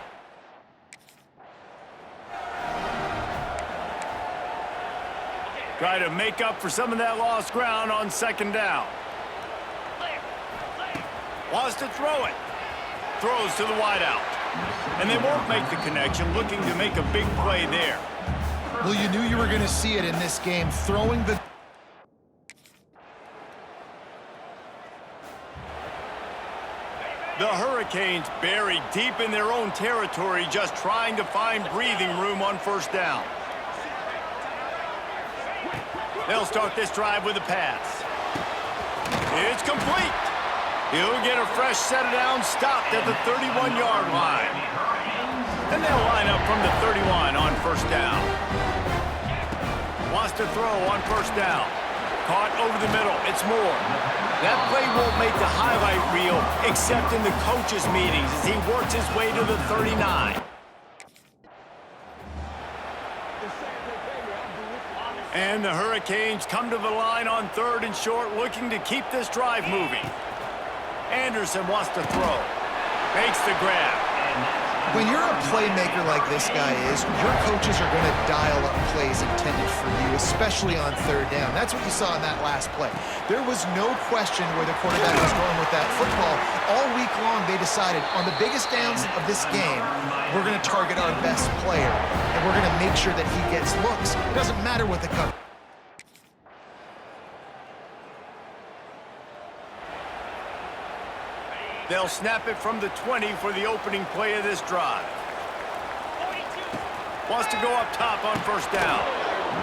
Try to make up for some of that lost ground on second down. Wants to throw it. Throws to the wideout. And they won't make the connection, looking to make a big play there. Well, you knew you were going to see it in this game. Throwing the... The Hurricanes buried deep in their own territory, just trying to find breathing room on first down. They'll start this drive with a pass. It's complete. He'll get a fresh set down, stopped at the 31-yard line. And they'll line up from the 31 on first down. Wants to throw on first down. Caught over the middle. It's Moore. That play won't make the highlight reel except in the coaches' meetings as he works his way to the 39. And the Hurricanes come to the line on third and short, looking to keep this drive moving. Anderson wants to throw. Makes the grab. When you're a playmaker like this guy is, your coaches are going to dial up plays intended for you, especially on third down. That's what you saw in that last play. There was no question where the quarterback was going with that football. All week long, they decided on the biggest downs of this game, we're going to target our best player, and we're going to make sure that he gets looks. It doesn't matter what the cover. They'll snap it from the 20 for the opening play of this drive. Wants to go up top on first down.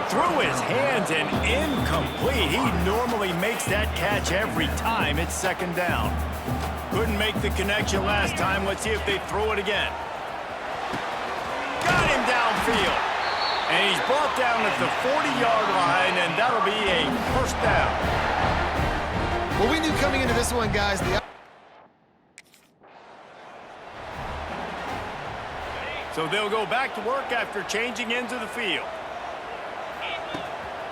Through his hands and incomplete. He normally makes that catch every time it's second down. Couldn't make the connection last time. Let's see if they throw it again. Got him downfield. And he's brought down at the 40-yard line, and that'll be a first down. Well, we knew coming into this one, guys, So they'll go back to work after changing into the field.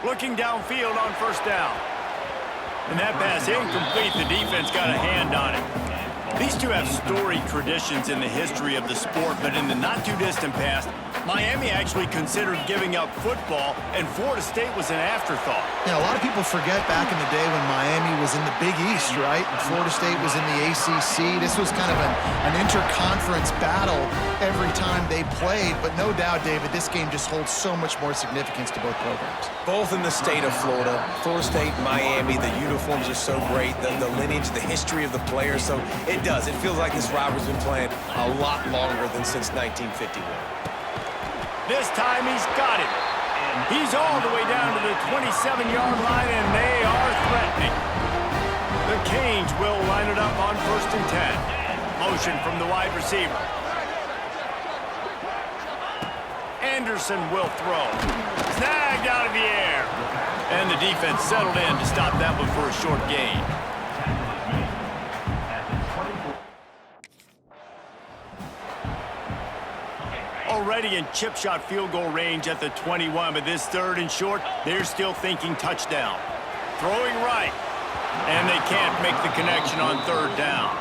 Looking downfield on first down. And that pass incomplete. The defense got a hand on it. These two have storied traditions in the history of the sport, but in the not-too-distant past, Miami actually considered giving up football, and Florida State was an afterthought. You know, a lot of people forget back in the day when Miami was in the Big East, right? And Florida State was in the ACC. This was kind of an interconference battle every time they played. But no doubt, David, this game just holds so much more significance to both programs. Both in the state of Florida. Florida State, Miami, the uniforms are so great. The lineage, the history of the players. So it does. It feels like this rivalry's been playing a lot longer than since 1951. This time he's got it. He's all the way down to the 27-yard line, and they are threatening. The Canes will line it up on 1st and 10. Motion from the wide receiver. Anderson will throw. Snagged out of the air. And the defense settled in to stop that one for a short gain. Already in chip shot field goal range at the 21, but this 3rd and short, they're still thinking touchdown. Throwing right, and they can't make the connection on 3rd down.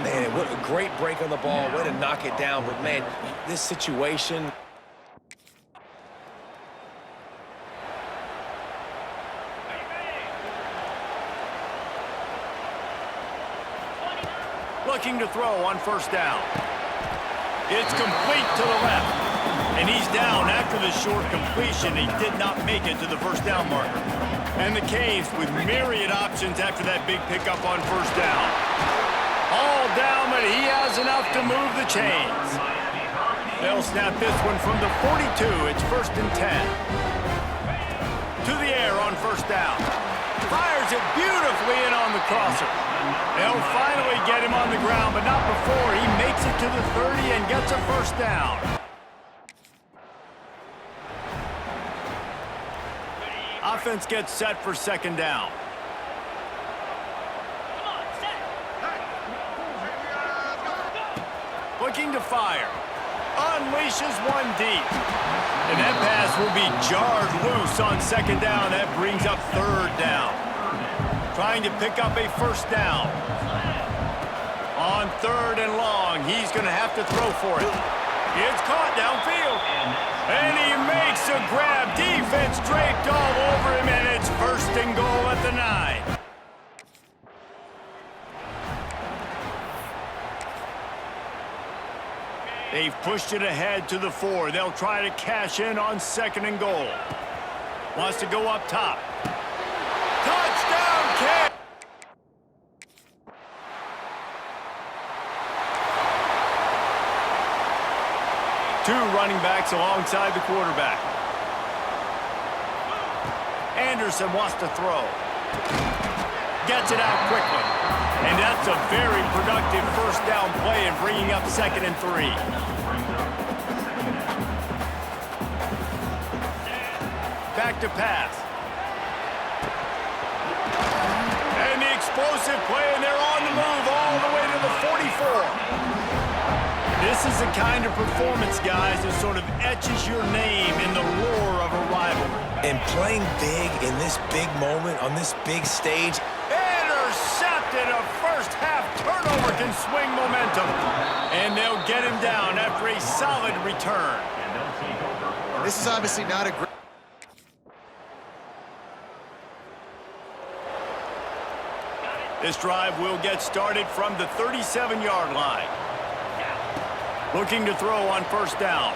Man, what a great break on the ball. Way to knock it down, but man, this situation... Looking to throw on 1st down. It's complete to the left. And he's down after the short completion. He did not make it to the 1st down marker. And the Canes with myriad options after that big pickup on 1st down. All down, but he has enough to move the chains. They'll snap this one from the 42. It's 1st and 10. To the air on 1st down. Fires it beautifully in on the crosser. They'll finally get him on the ground, but not before he makes it to the 30 and gets a 1st down. Offense gets set for 2nd down. Looking to fire. Unleashes one deep. And that pass will be jarred loose on 2nd down. That brings up 3rd down. Trying to pick up a 1st down. On 3rd and long, he's going to have to throw for it. It's caught downfield. And he makes a grab. Defense draped all over him, and it's 1st and goal at the 9. They've pushed it ahead to the 4. They'll try to cash in on 2nd and goal. Wants to go up top. Touchdown, kick! Two running backs alongside the quarterback. Anderson wants to throw. Gets it out quickly. And that's a very productive 1st down play and bringing up 2nd and 3. Back to pass. And the explosive play, and they're on the move all the way to the 44. This is the kind of performance, guys, that sort of etches your name in the lore of a rivalry. And playing big in this big moment, on this big stage. Intercepted. A 1st half turnover can swing momentum. And they'll get him down after a solid return. This is obviously not a great... This drive will get started from the 37-yard line. Looking to throw on 1st down.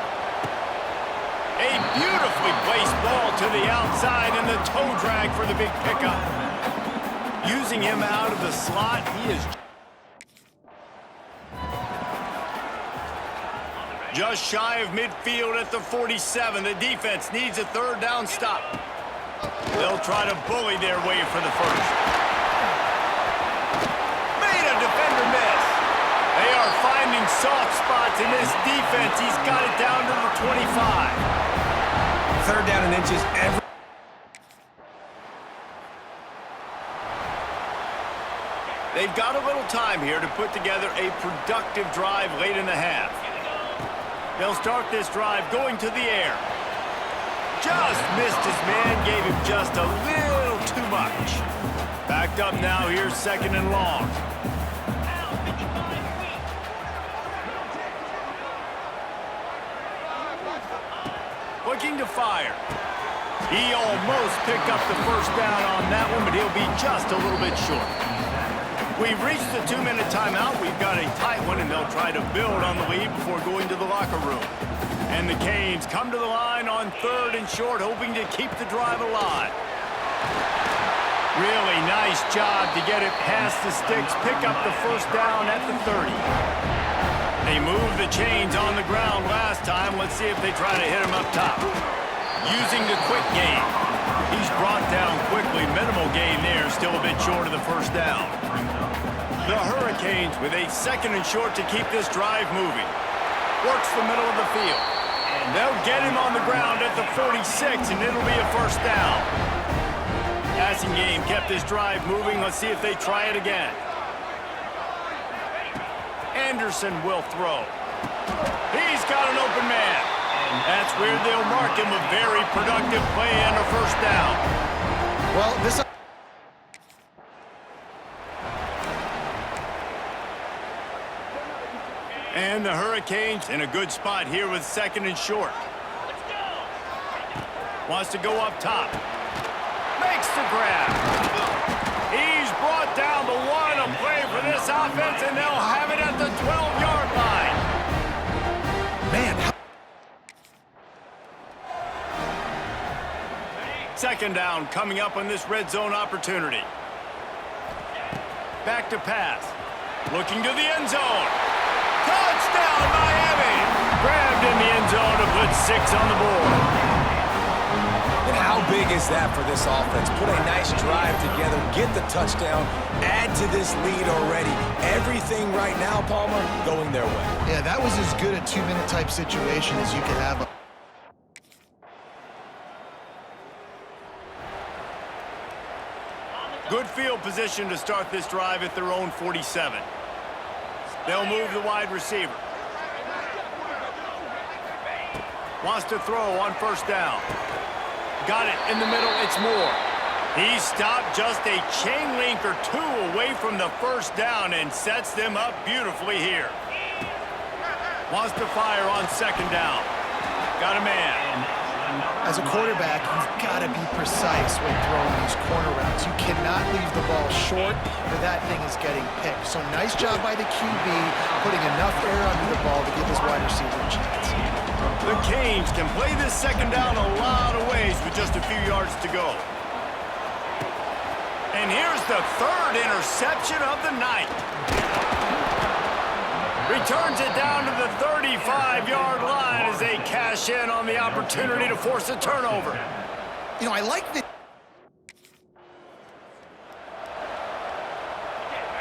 A beautifully placed ball to the outside, and the toe drag for the big pickup. Using him out of the slot, he is... Just shy of midfield at the 47. The defense needs a third down stop. They'll try to bully their way for the first. Made a defender miss. They are finding soft spots in this defense. He's got it down to the 25. Third down and inches every. They've got a little time here to put together a productive drive late in the half. They'll start this drive going to the air. Just missed his man, gave him just a little too much. Backed up now, here's second and long. Looking to fire. He almost picked up the first down on that one, but he'll be just a little bit short. We've reached the 2-minute timeout. We've got a tight one, and they'll try to build on the lead before going to the locker room. And the Canes come to the line on third and short, hoping to keep the drive alive. Really nice job to get it past the sticks, pick up the first down at the 30. They moved the chains on the ground last time. Let's see if they try to hit him up top. Using the quick game. He's brought down quickly. Minimal gain there, still a bit short of the first down. The Hurricanes with a second and short to keep this drive moving. Works the middle of the field. And they'll get him on the ground at the 46, and it'll be a first down. Passing game kept this drive moving. Let's see if they try it again. Anderson will throw. He's got an open man. That's where they'll mark him a very productive play and a first down. Well, this... And the Hurricanes in a good spot here with second and short. Wants to go up top. Makes the grab. He's brought down the one. A play for this offense, and they'll have it at the 12-yard line. Man. Second down coming up on this red zone opportunity. Back to pass. Looking to the end zone. Touchdown, Miami! Grabbed in the end zone to put 6 on the board. And how big is that for this offense? Put a nice drive together, get the touchdown, add to this lead already. Everything right now, Palmer, going their way. Yeah, that was as good a 2-minute type situation as you could have. Good field position to start this drive at their own 47. They'll move the wide receiver. Wants to throw on first down. Got it in the middle, it's Moore. He stopped just a chain link or two away from the first down and sets them up beautifully here. Wants to fire on second down. Got a man. As a quarterback, you've got to be precise when throwing these corner routes. You cannot leave the ball short or that thing is getting picked. So nice job by the QB, putting enough air under the ball to give his wide receiver a chance. The Canes can play this second down a lot of ways with just a few yards to go. And here's the third interception of the night. Returns it down to the 35-yard line as they cash in on the opportunity to force a turnover. You know, I like the...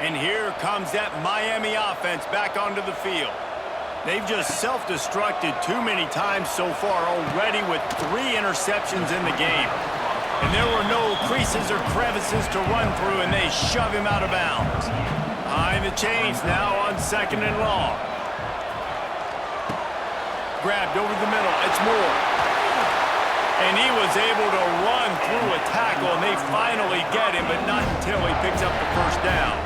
And here comes that Miami offense back onto the field. They've just self-destructed too many times so far already with 3 interceptions in the game. And there were no creases or crevices to run through, and they shove him out of bounds. Behind the chains now on second and long. Grabbed over the middle. It's Moore. And he was able to run through a tackle, and they finally get him, but not until he picks up the first down.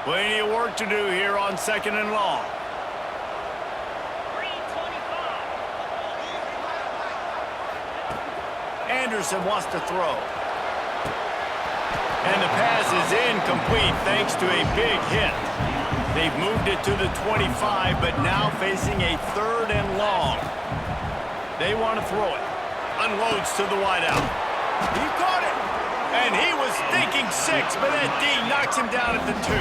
Plenty of work to do here on second and long. Anderson wants to throw. And the pass is incomplete thanks to a big hit. They've moved it to the 25, but now facing a third and long. They want to throw it. Unloads to the wideout. He caught it, and he was was thinking 6, but that D knocks him down at the 2.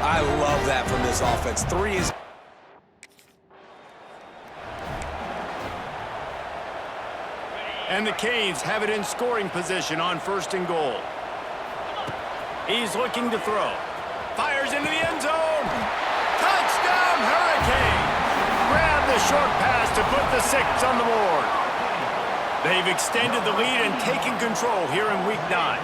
I love that from this offense. 3 is... And the Canes have it in scoring position on 1st and goal. He's looking to throw. Fires into the end zone. Touchdown, Hurricane! Grab the short pass to put the 6 on the board. They've extended the lead and taken control here in Week 9.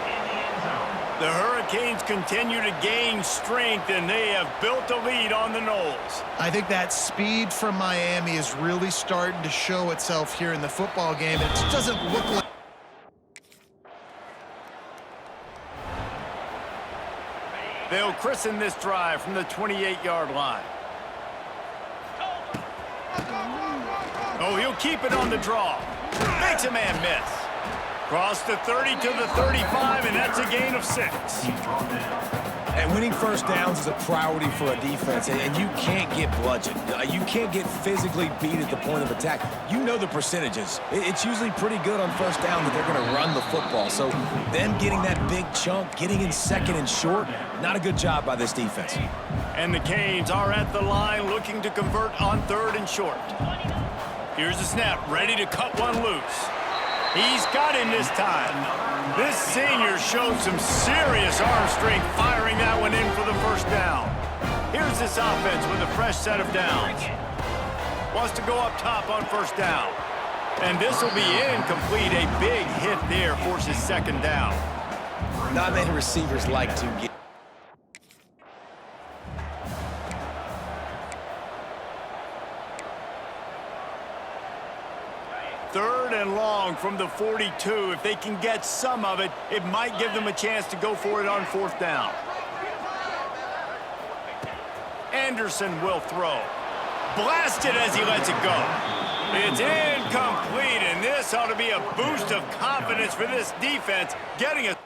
The Hurricanes continue to gain strength, and they have built a lead on the Noles. I think that speed from Miami is really starting to show itself here in the football game. It just doesn't look like... They'll christen this drive from the 28-yard line. Oh, he'll keep it on the draw. Makes a man miss. Cross the 30 to the 35, and that's a gain of 6. And winning first downs is a priority for a defense, and you can't get bludgeoned. You can't get physically beat at the point of attack. You know the percentages. It's usually pretty good on first down that they're going to run the football. So them getting that big chunk, getting in 2nd and short, not a good job by this defense. And the Canes are at the line looking to convert on 3rd and short. Here's the snap, ready to cut one loose. He's got him this time. This senior showed some serious arm strength firing that one in for the 1st down. Here's this offense with a fresh set of downs. Wants to go up top on 1st down. And this will be incomplete. A big hit there forces 2nd down. Not many receivers like to get... Third and long from the 42. If they can get some of it, it might give them a chance to go for it on 4th down. Anderson will throw. Blasted as he lets it go. It's incomplete, and this ought to be a boost of confidence for this defense, getting a...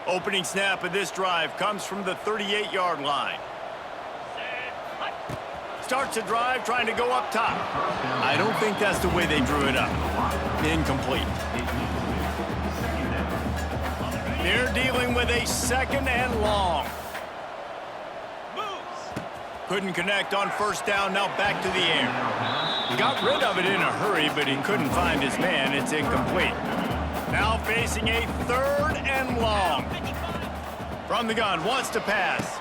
Opening snap of this drive comes from the 38-yard line. Starts a drive trying to go up top. I don't think that's the way they drew it up. Incomplete. They're dealing with a 2nd and long. Couldn't connect on 1st down, now back to the air. Got rid of it in a hurry, but he couldn't find his man. It's incomplete. Now facing a 3rd and long. From the gun, wants to pass.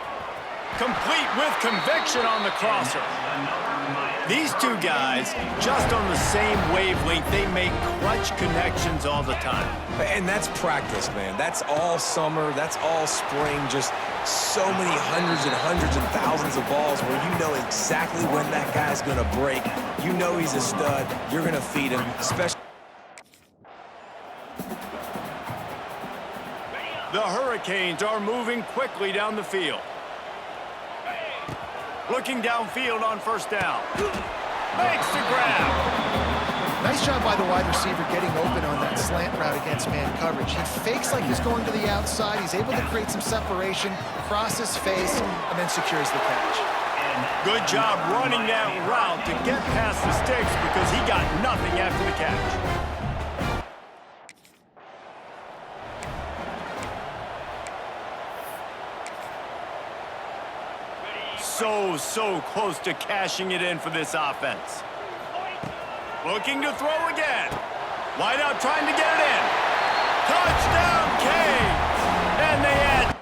Complete with conviction on the crosser. These two guys, just on the same wavelength, they make clutch connections all the time. And that's practice, man. That's all summer. That's all spring. Just so many hundreds and thousands of balls where you know exactly when that guy's going to break. You know he's a stud. You're going to feed him, especially... The Hurricanes are moving quickly down the field. Looking downfield on 1st down. Makes the grab. Nice job by the wide receiver getting open on that slant route against man coverage. He fakes like he's going to the outside. He's able to create some separation, cross his face, and then secures the catch. Good job running that route to get past the sticks because he got nothing after the catch. So close to cashing it in for this offense. Looking to throw again. Wide out trying to get it in. Touchdown, Canes! And they add.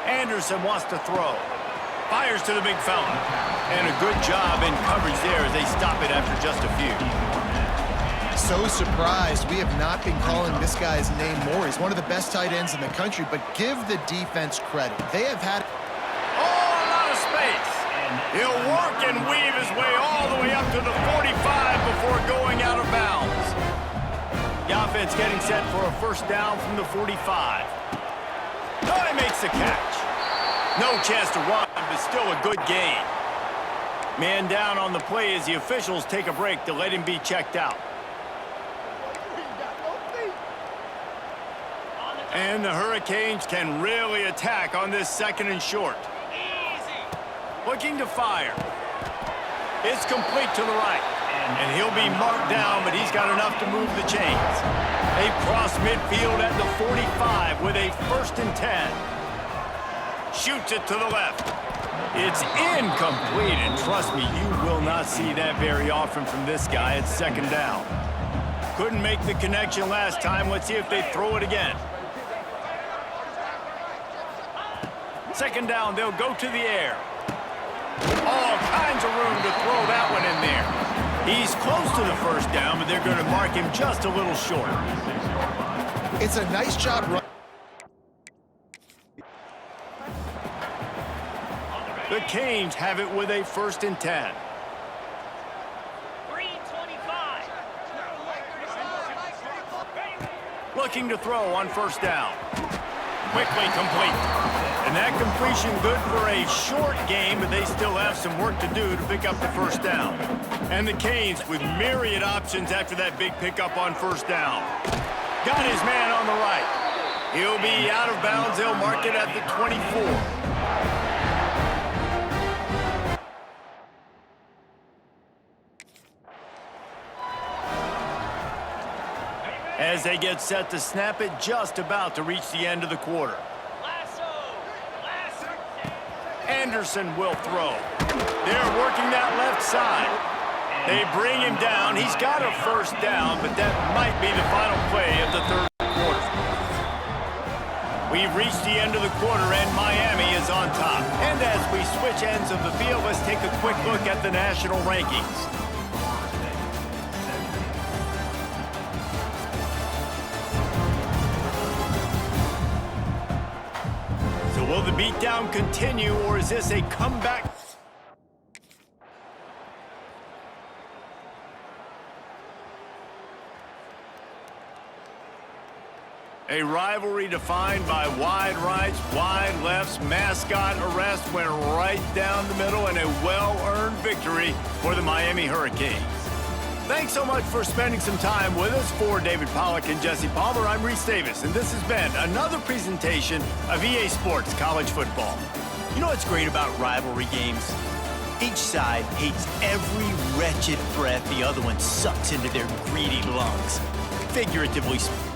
Anderson wants to throw. Fires to the big fella. And a good job in coverage there as they stop it after just a few. So surprised. We have not been calling this guy's name more. He's one of the best tight ends in the country, but give the defense credit. They have had... Oh, a lot of space. He'll work and weave his way all the way up to the 45 before going out of bounds. The offense getting set for a 1st down from the 45. Oh, he makes the catch. No chance to run, but still a good gain. Man down on the play as the officials take a break to let him be checked out. And the Hurricanes can really attack on this second and short. Looking to fire. It's complete to the right. And he'll be marked down, but he's got enough to move the chains. They cross midfield at the 45 with a 1st and 10. Shoots it to the left. It's incomplete, and trust me, you will not see that very often from this guy. It's 2nd down. Couldn't make the connection last time. Let's see if they throw it again. 2nd down, they'll go to the air. All kinds of room to throw that one in there. He's close to the 1st down, but they're going to mark him just a little short. It's a nice job run. The Canes have it with a 1st and 10. 3:25. Looking to throw on 1st down. Quickly complete. And that completion good for a short game, but they still have some work to do to pick up the 1st down. And the Canes with myriad options after that big pickup on 1st down. Got his man on the right. He'll be out of bounds. They'll mark it at the 24. As they get set to snap it, just about to reach the end of the quarter. Anderson will throw. They're working that left side. They bring him down. He's got a 1st down, but that might be the final play of the 3rd quarter. We've reached the end of the quarter, and Miami is on top. And as we switch ends of the field, let's take a quick look at the national rankings. Will the beatdown continue, or is this a comeback? A rivalry defined by wide rights, wide lefts, mascot arrest went right down the middle, and a well-earned victory for the Miami Hurricanes. Thanks so much for spending some time with us. For David Pollack and Jesse Palmer, I'm Reese Davis, and this has been another presentation of EA Sports College Football. You know what's great about rivalry games? Each side hates every wretched breath the other one sucks into their greedy lungs. Figuratively speaking.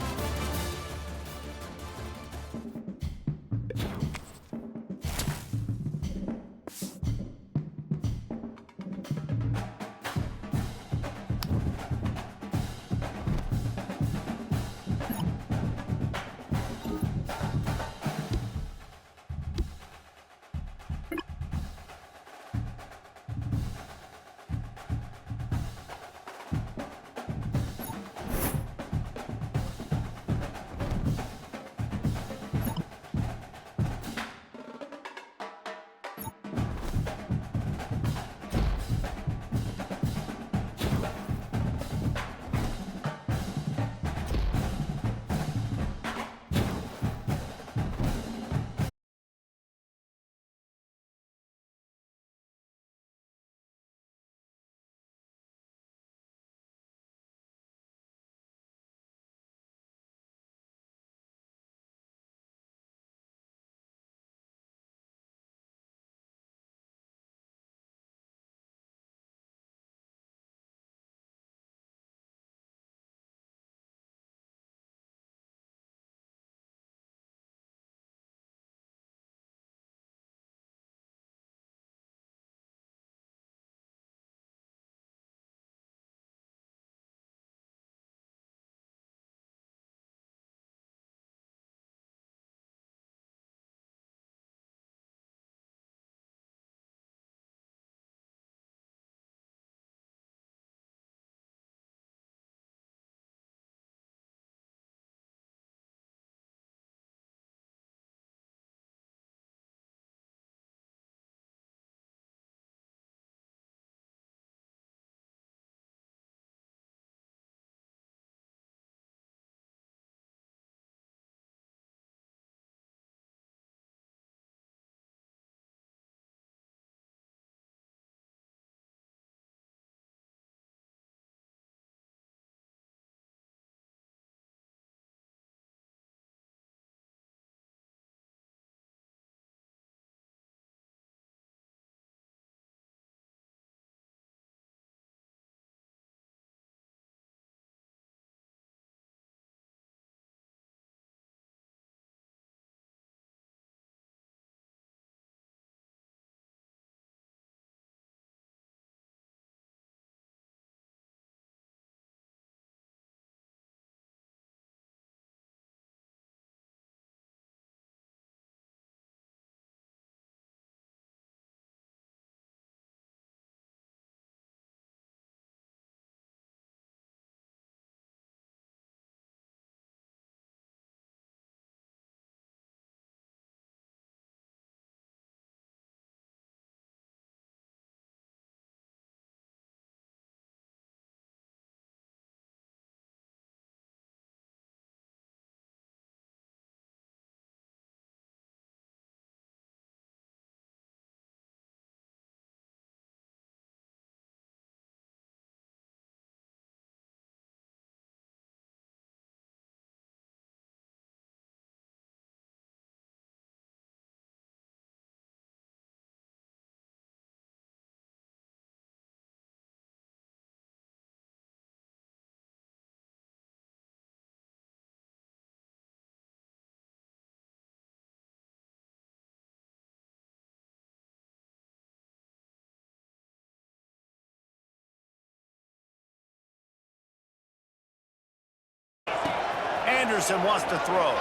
Anderson wants to throw.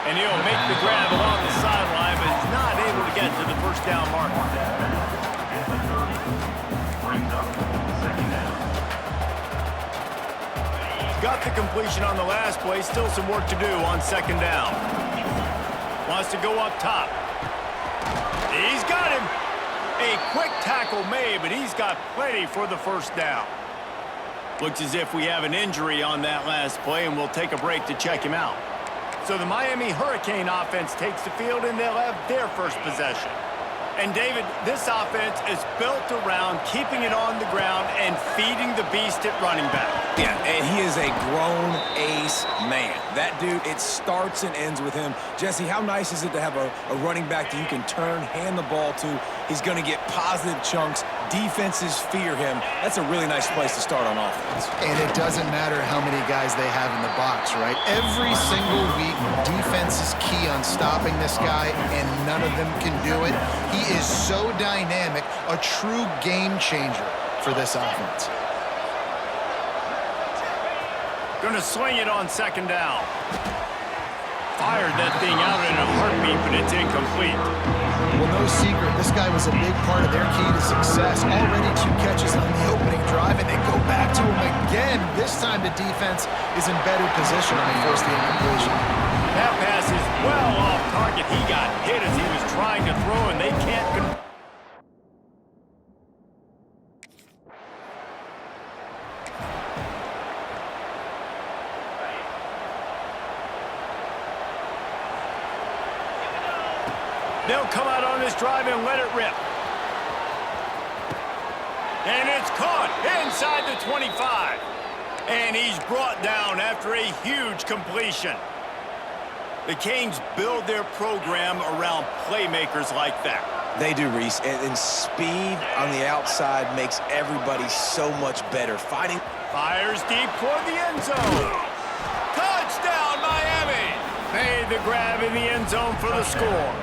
And he'll make the grab along the sideline, but he's not able to get to the first down marker. Got the completion on the last play. Still some work to do on second down. Wants to go up top. He's got him. A quick tackle made, but he's got plenty for the first down. Looks as if we have an injury on that last play, and we'll take a break to check him out. So the Miami Hurricane offense takes the field, and they'll have their first possession. And, David, this offense is built around keeping it on the ground and feeding the beast at running back. Yeah, and he is a grown ace man. That dude, it starts and ends with him. Jesse, how nice is it to have a running back that you can turn, hand the ball to? He's going to get positive chunks. Defenses fear him. That's a really nice place to start on offense. And it doesn't matter how many guys they have in the box, right? Every single week, defense is key on stopping this guy, and none of them can do it. He is so dynamic, a true game changer for this offense. Going to swing it on second down. Fired that thing out in a heartbeat, but it's incomplete. Well, no secret, this guy was a big part of their key to success. Already 2 catches on the opening drive, and they go back to him again. This time the defense is in better position and they force the incompletion. That pass is well off target. He got hit as he was trying to throw, and they can't convert. They'll come out on this drive and let it rip. And it's caught inside the 25. And he's brought down after a huge completion. The Canes build their program around playmakers like that. They do, Reese, and speed on the outside makes everybody so much better. Fighting. Fires deep toward the end zone. Touchdown, Miami! Made the grab in the end zone for the score.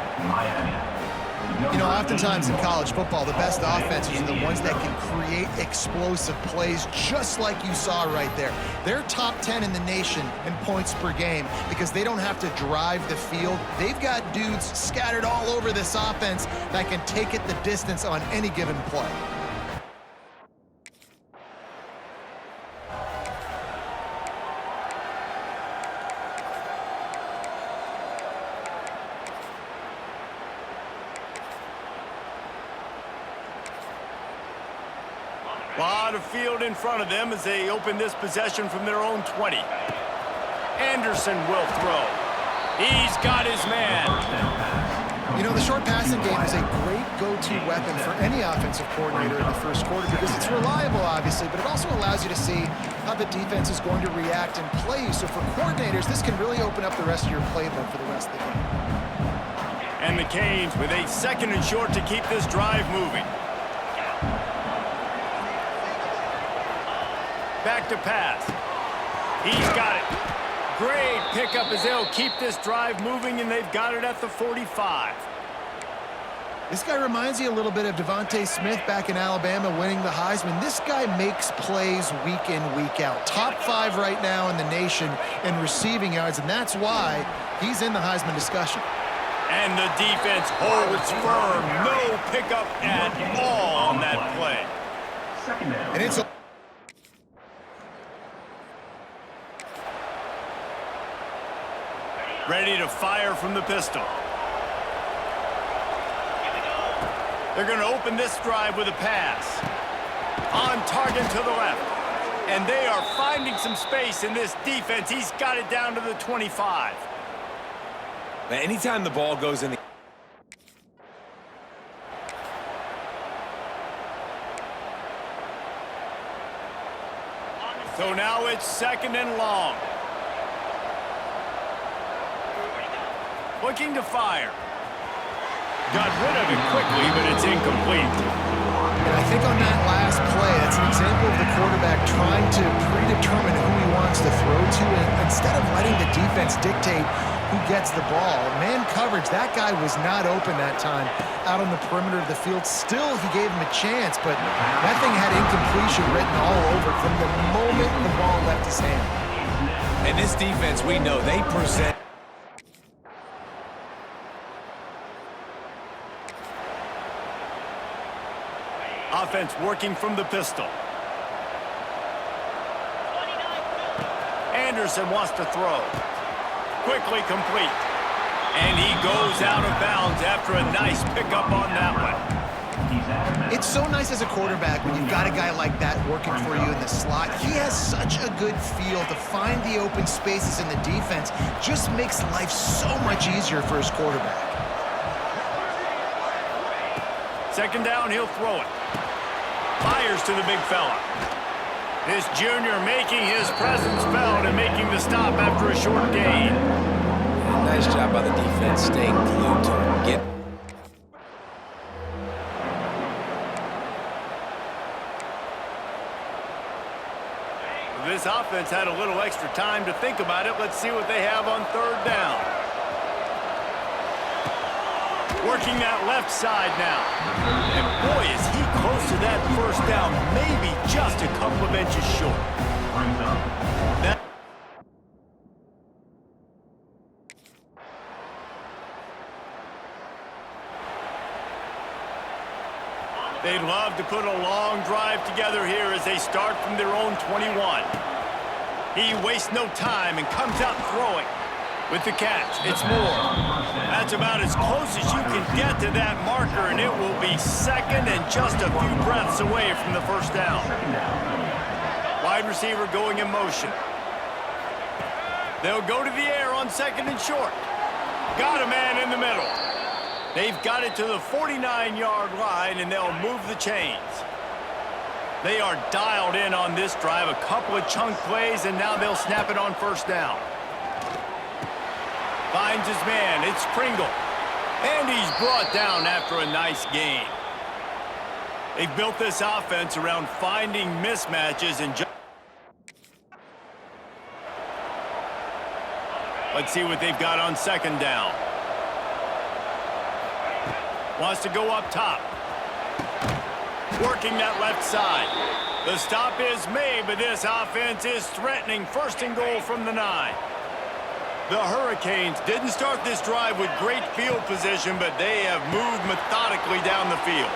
You know, oftentimes in college football, the best offenses are the ones that can create explosive plays, just like you saw right there. They're top 10 in the nation in points per game because they don't have to drive the field. They've got dudes scattered all over this offense that can take it the distance on any given play. A lot of field in front of them as they open this possession from their own 20. Anderson will throw. He's got his man. You know, the short passing game is a great go-to weapon for any offensive coordinator in the first quarter because it's reliable, obviously, but it also allows you to see how the defense is going to react and play. So for coordinators, this can really open up the rest of your playbook for the rest of the game. And the Canes with a 2nd and short to keep this drive moving. Back to pass. He's got it. Great pickup as they'll keep this drive moving, and they've got it at the 45. This guy reminds you a little bit of Devontae Smith back in Alabama winning the Heisman. This guy makes plays week in, week out. Top 5 right now in the nation in receiving yards, and that's why he's in the Heisman discussion. And the defense holds firm. No pickup at all on that play. And it's ready to fire from the pistol. They're going to open this drive with a pass. On target to the left. And they are finding some space in this defense. He's got it down to the 25. Now, anytime the ball goes in the... So now it's 2nd and long. Looking to fire. Got rid of it quickly, but it's incomplete. And I think on that last play, that's an example of the quarterback trying to predetermine who he wants to throw to, and instead of letting the defense dictate who gets the ball. Man coverage, that guy was not open that time out on the perimeter of the field. Still, he gave him a chance, but that thing had incompletion written all over from the moment the ball left his hand. And this defense, we know, they present. Offense working from the pistol. Anderson wants to throw. Quickly complete. And he goes out of bounds after a nice pickup on that one. It's so nice as a quarterback when you've got a guy like that working for you in the slot. He has such a good feel to find the open spaces in the defense. Just makes life so much easier for his quarterback. Second down, he'll throw it. Fires to the big fella. This junior making his presence felt and making the stop after a short gain. Nice job by the defense staying glued to him. This offense had a little extra time to think about it. Let's see what they have on third down. Working that left side now. And boy, is he close to that first down. Maybe just a couple of inches short. They'd love to put a long drive together here as they start from their own 21. He wastes no time and comes out throwing. With the catch, it's Moore. That's about as close as you can get to that marker, and it will be second and just a few breaths away from the first down. Wide receiver going in motion. They'll go to the air on second and short. Got a man in the middle. They've got it to the 49-yard line, and they'll move the chains. They are dialed in on this drive. A couple of chunk plays, and now they'll snap it on first down. Finds his man. It's Pringle. And he's brought down after a nice gain. They've built this offense around finding mismatches and let's see what they've got on second down. Wants to go up top. Working that left side. The stop is made, but this offense is threatening. First and goal from the 9. The Hurricanes didn't start this drive with great field position, but they have moved methodically down the field.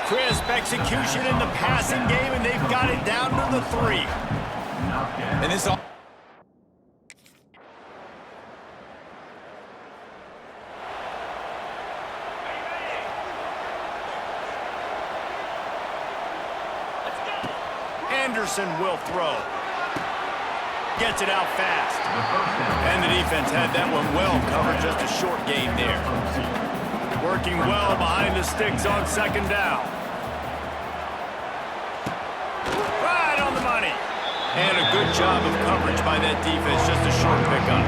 Crisp execution in the passing game, and they've got it down to the 3. And this all. Anderson will throw. Gets it out fast. And the defense had that one well covered, just a short gain there. Working well behind the sticks on second down. Right on the money. And a good job of coverage by that defense, just a short pickup.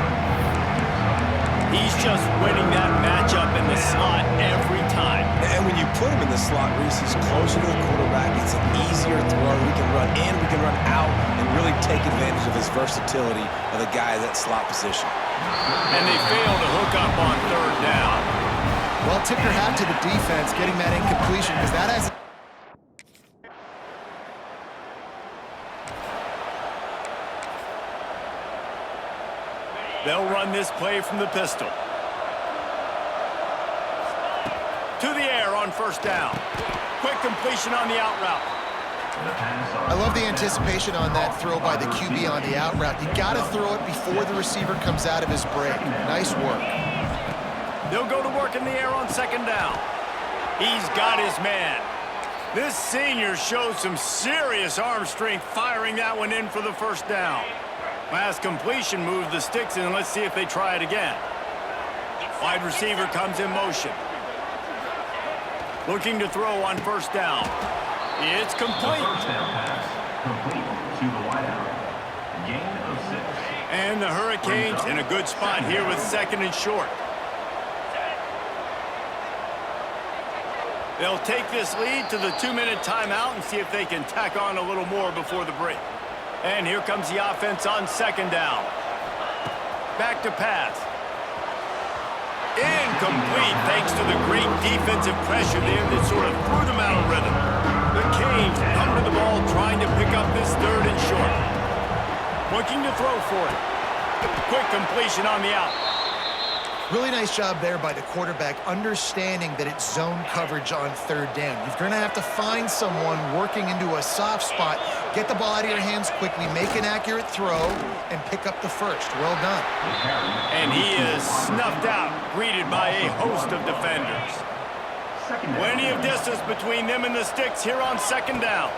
He's just winning that matchup in the slot every time. And when you put him in the slot, Reese, he's closer to the quarterback. It's an easier throw. We can run in, we can run out, and really take advantage of his versatility of the guy at that slot position. And they fail to hook up on third down. Well, tip your hat to the defense getting that incompletion, because that has... They'll run this play from the pistol. To the air on first down. Quick completion on the out route. I love the anticipation on that throw by the QB on the out route. You got to throw it before the receiver comes out of his break. Nice work. They'll go to work in the air on second down. He's got his man. This senior shows some serious arm strength firing that one in for the first down. Last completion moved the sticks in. Let's see if they try it again. Wide receiver comes in motion. Looking to throw on first down. It's complete. And the Hurricanes in a good spot here with second and short. They'll take this lead to the 2-minute timeout and see if they can tack on a little more before the break. And here comes the offense on second down. Back to pass. Incomplete thanks to the great defensive pressure there that sort of threw them out of rhythm. The Canes come to the ball trying to pick up this third and short. Looking to throw for it. Quick completion on the out. Really nice job there by the quarterback, understanding that it's zone coverage on third down. You're going to have to find someone working into a soft spot, get the ball out of your hands quickly, make an accurate throw, and pick up the first. Well done. And he is snuffed out, greeted by a host of defenders. Plenty of distance between them and the sticks here on second down.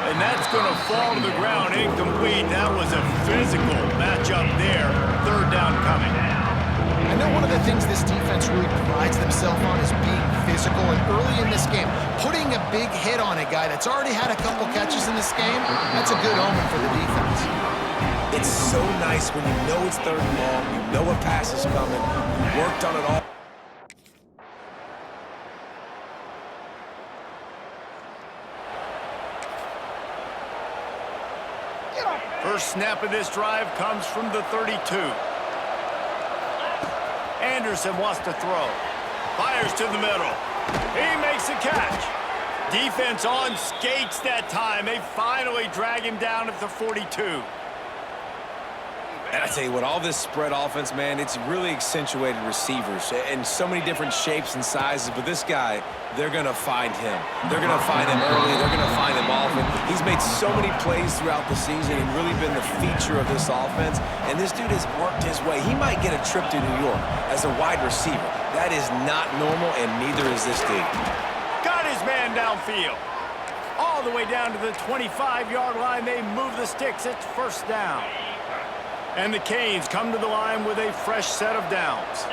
And that's going to fall to the ground incomplete. That was a physical matchup there. Third down coming. I know one of the things this defense really prides themselves on is being physical. And early in this game, putting a big hit on a guy that's already had a couple catches in this game, that's a good omen for the defense. It's so nice when you know it's third and long, you know a pass is coming, you worked on it all. First snap of this drive comes from the 32. Anderson wants to throw. Fires to the middle. He makes a catch. Defense on skates that time. They finally drag him down at the 42. And I tell you what, all this spread offense, man, it's really accentuated receivers in so many different shapes and sizes. But this guy, they're going to find him. They're going to find him early. They're going to find him often. He's made so many plays throughout the season and really been the feature of this offense. And this dude has worked his way. He might get a trip to New York as a wide receiver. That is not normal, and neither is this dude. Got his man downfield. All the way down to the 25-yard line. They move the sticks. It's first down. And the Canes come to the line with a fresh set of downs.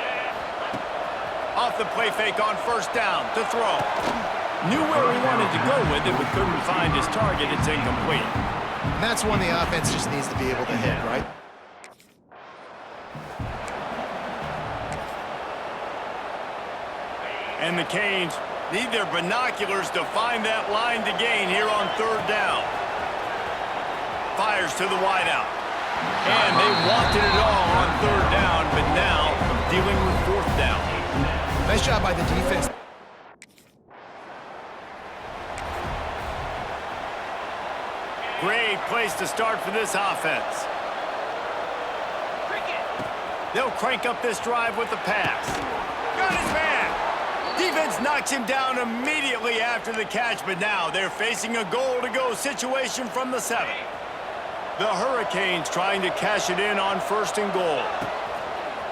Off the play fake on first down to throw. Knew where he wanted to go with it, but couldn't find his target. It's incomplete. And that's one the offense just needs to be able to hit, right? And the Canes need their binoculars to find that line to gain here on third down. Fires to the wideout. And they wanted it all on third down, but now dealing with fourth down. Nice job by the defense. Great place to start for this offense. They'll crank up this drive with the pass. Got his man. Defense knocks him down immediately after the catch, but now they're facing a goal-to-go situation from the 7. The Hurricanes trying to cash it in on first and goal.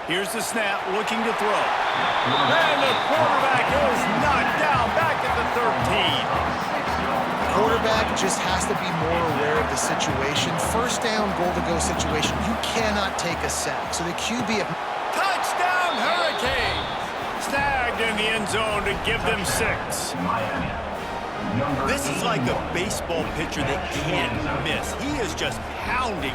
Here's the snap, looking to throw. And the quarterback is knocked down back at the 13. Quarterback just has to be more aware of the situation. First down, goal-to-go situation. You cannot take a sack. So the QB... Touchdown, Hurricanes! Snagged in the end zone to give them 6. This is like a baseball pitcher that can't miss. He is just pounding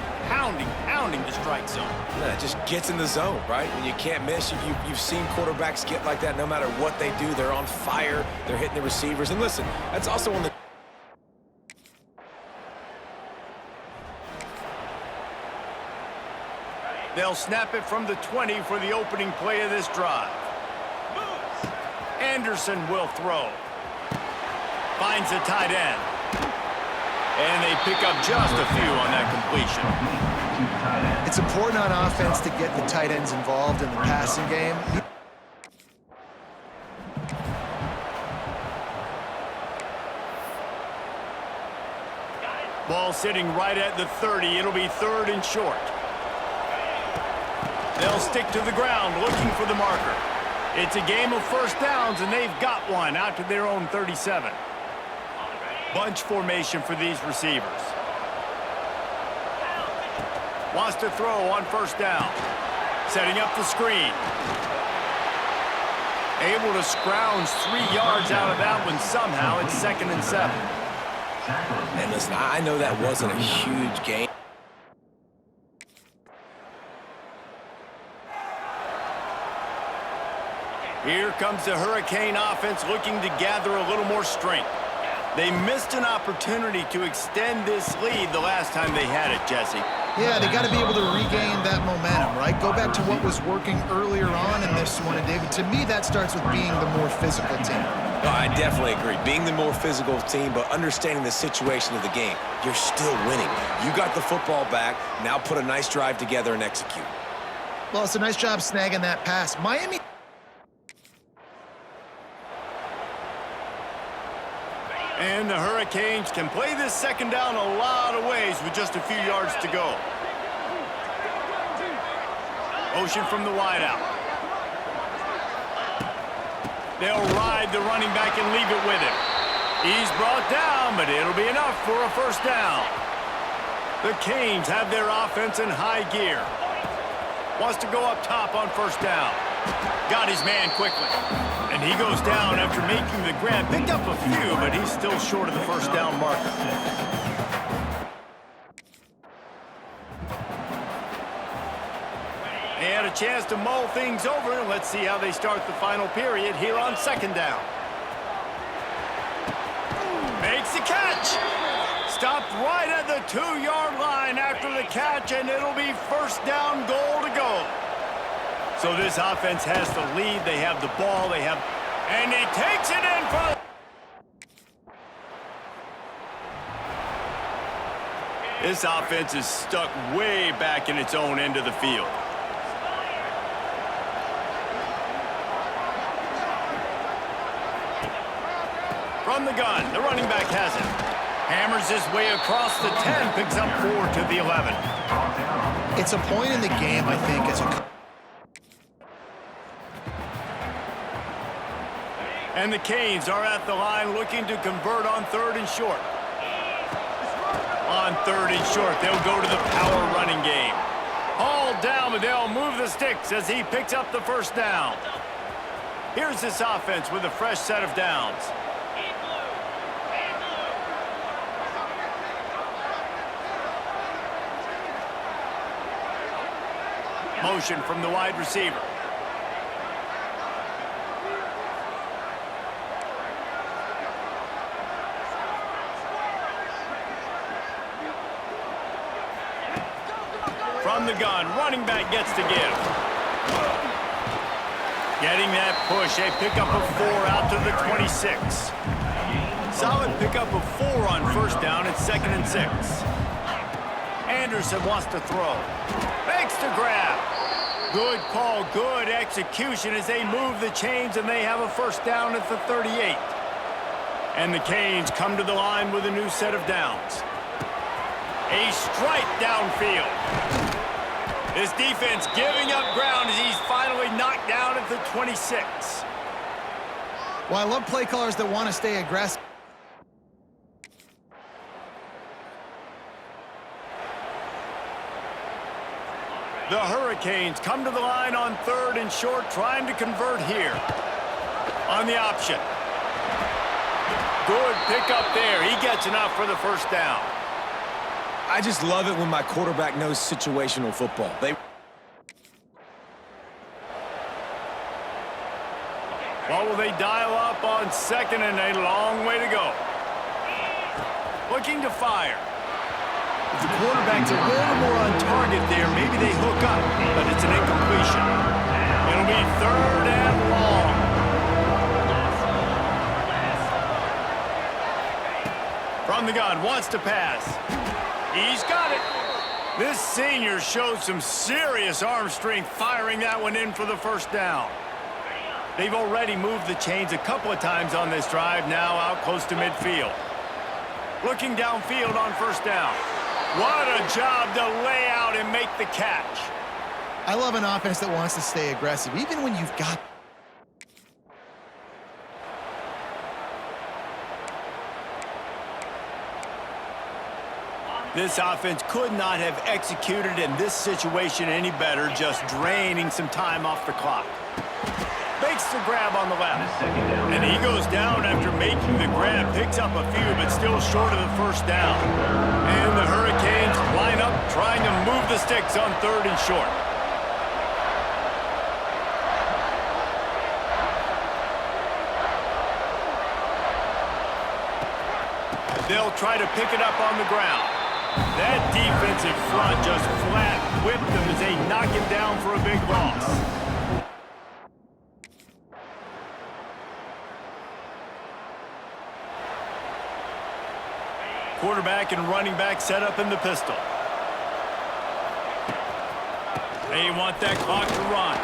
the strike zone. Yeah, it just gets in the zone, right? When you can't miss, you've seen quarterbacks get like that no matter what they do. They're on fire. They're hitting the receivers. And listen, that's also one of the... They'll snap it from the 20 for the opening play of this drive. Anderson will throw. Finds the tight end. And they pick up just a few on that completion. It's important on offense to get the tight ends involved in the passing game. Ball sitting right at the 30. It'll be third and short. They'll stick to the ground looking for the marker. It's a game of first downs, and they've got one out to their own 37. Bunch formation for these receivers. Wants to throw on first down. Setting up the screen. Able to scrounge 3 yards out of that one somehow. It's 2nd and 7. And listen, I know that wasn't a huge game. Here comes the Hurricane offense looking to gather a little more strength. They missed an opportunity to extend this lead the last time they had it, Jesse. Yeah, they got to be able to regain that momentum, right? Go back to what was working earlier on in this one. And David, to me, that starts with being the more physical team. No, I definitely agree. Being the more physical team, but understanding the situation of the game, you're still winning. You got the football back. Now put a nice drive together and execute. Well, it's a nice job snagging that pass. Miami. And the Hurricanes can play this second down a lot of ways with just a few yards to go. Motion from the wideout. They'll ride the running back and leave it with him. He's brought down, but it'll be enough for a first down. The Canes have their offense in high gear. Wants to go up top on first down. Got his man quickly. And he goes down after making the grab. Picked up a few, but he's still short of the first down marker. They had a chance to mull things over. Let's see how they start the final period here on second down. Makes the catch. Stopped right at the 2-yard line after the catch, and it'll be first down, goal to go. So this offense has the lead. They have the ball. And he takes it in for... This offense is stuck way back in its own end of the field. From the gun, the running back has it. Hammers his way across the 10, picks up 4 to the 11. It's a point in the game, I think, as a... And the Canes are at the line looking to convert on third and short. On third and short, they'll go to the power running game. Hauled down, but they'll move the sticks as he picks up the first down. Here's this offense with a fresh set of downs. Motion from the wide receiver. From the gun, running back gets to give. Getting that push, a pickup of 4 out to the 26. Solid pickup of 4 on first down at 2nd and 6. Anderson wants to throw. Makes the grab. Good call, good execution as they move the chains, and they have a first down at the 38. And the Canes come to the line with a new set of downs. A strike downfield. This defense giving up ground as he's finally knocked down at the 26. Well, I love play callers that want to stay aggressive. The Hurricanes come to the line on third and short, trying to convert here. On the option. Good pickup there. He gets enough for the first down. I just love it when my quarterback knows situational football. Well, will they dial up on second and a long way to go? Looking to fire. If the quarterback's a little more on target there, maybe they hook up, but it's an incompletion. It'll be third and long. From the gun, wants to pass. He's got it. This senior showed some serious arm strength firing that one in for the first down. They've already moved the chains a couple of times on this drive, now out close to midfield. Looking downfield on first down. What a job to lay out and make the catch. I love an offense that wants to stay aggressive, even when you've got... This offense could not have executed in this situation any better, just draining some time off the clock. Makes the grab on the left. And he goes down after making the grab, picks up a few, but still short of the first down. And the Hurricanes line up, trying to move the sticks on third and short. They'll try to pick it up on the ground. That defensive front just flat whipped them as they knock him down for a big loss. quarterback and running back set up in the pistol. They want that clock to run.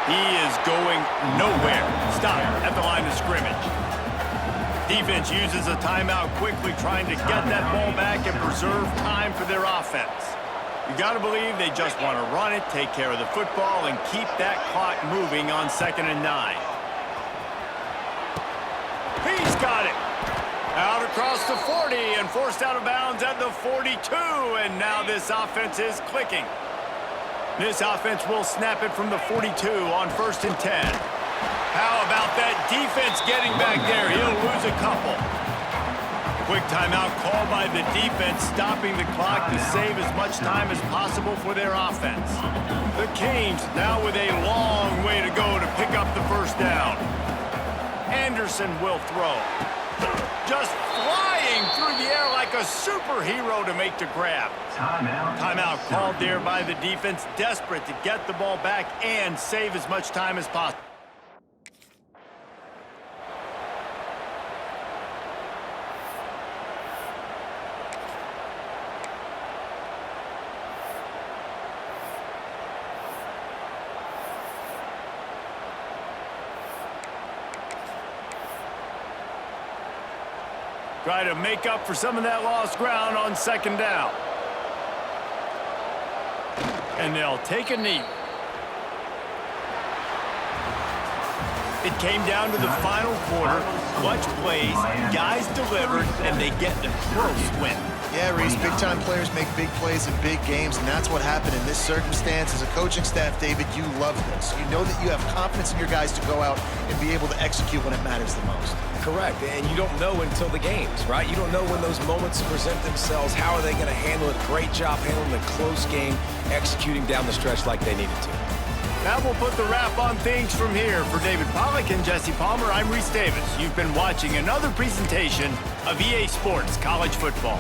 He is going nowhere. Stop at the line of scrimmage. Defense uses a timeout quickly, trying to get that ball back and preserve time for their offense. You got to believe they just want to run it, take care of the football, and keep that clock moving on 2nd and 9. He's got it. Out across the 40 and forced out of bounds at the 42, and now this offense is clicking. This offense will snap it from the 42 on 1st and 10. How about that defense getting back there? He'll lose a couple. Quick timeout called by the defense, stopping the clock to save as much time as possible for their offense. The Canes now with a long way to go to pick up the first down. Anderson will throw. Just flying through the air like a superhero to make the grab. Timeout called there by the defense, desperate to get the ball back and save as much time as possible. Try to make up for some of that lost ground on 2nd down. And they'll take a knee. It came down to the final quarter. Clutch plays, guys delivered, and they get the close win. Yeah, Reese, big-time players make big plays in big games, and that's what happened in this circumstance. As a coaching staff, David, you love this. You know that you have confidence in your guys to go out and be able to execute when it matters the most. Correct, and you don't know until the games, right? You don't know when those moments present themselves. How are they going to handle it? Great job handling a close game, executing down the stretch like they needed to. That will put the wrap on things from here. For David Pollack and Jesse Palmer, I'm Reese Davis. You've been watching another presentation of EA Sports College Football.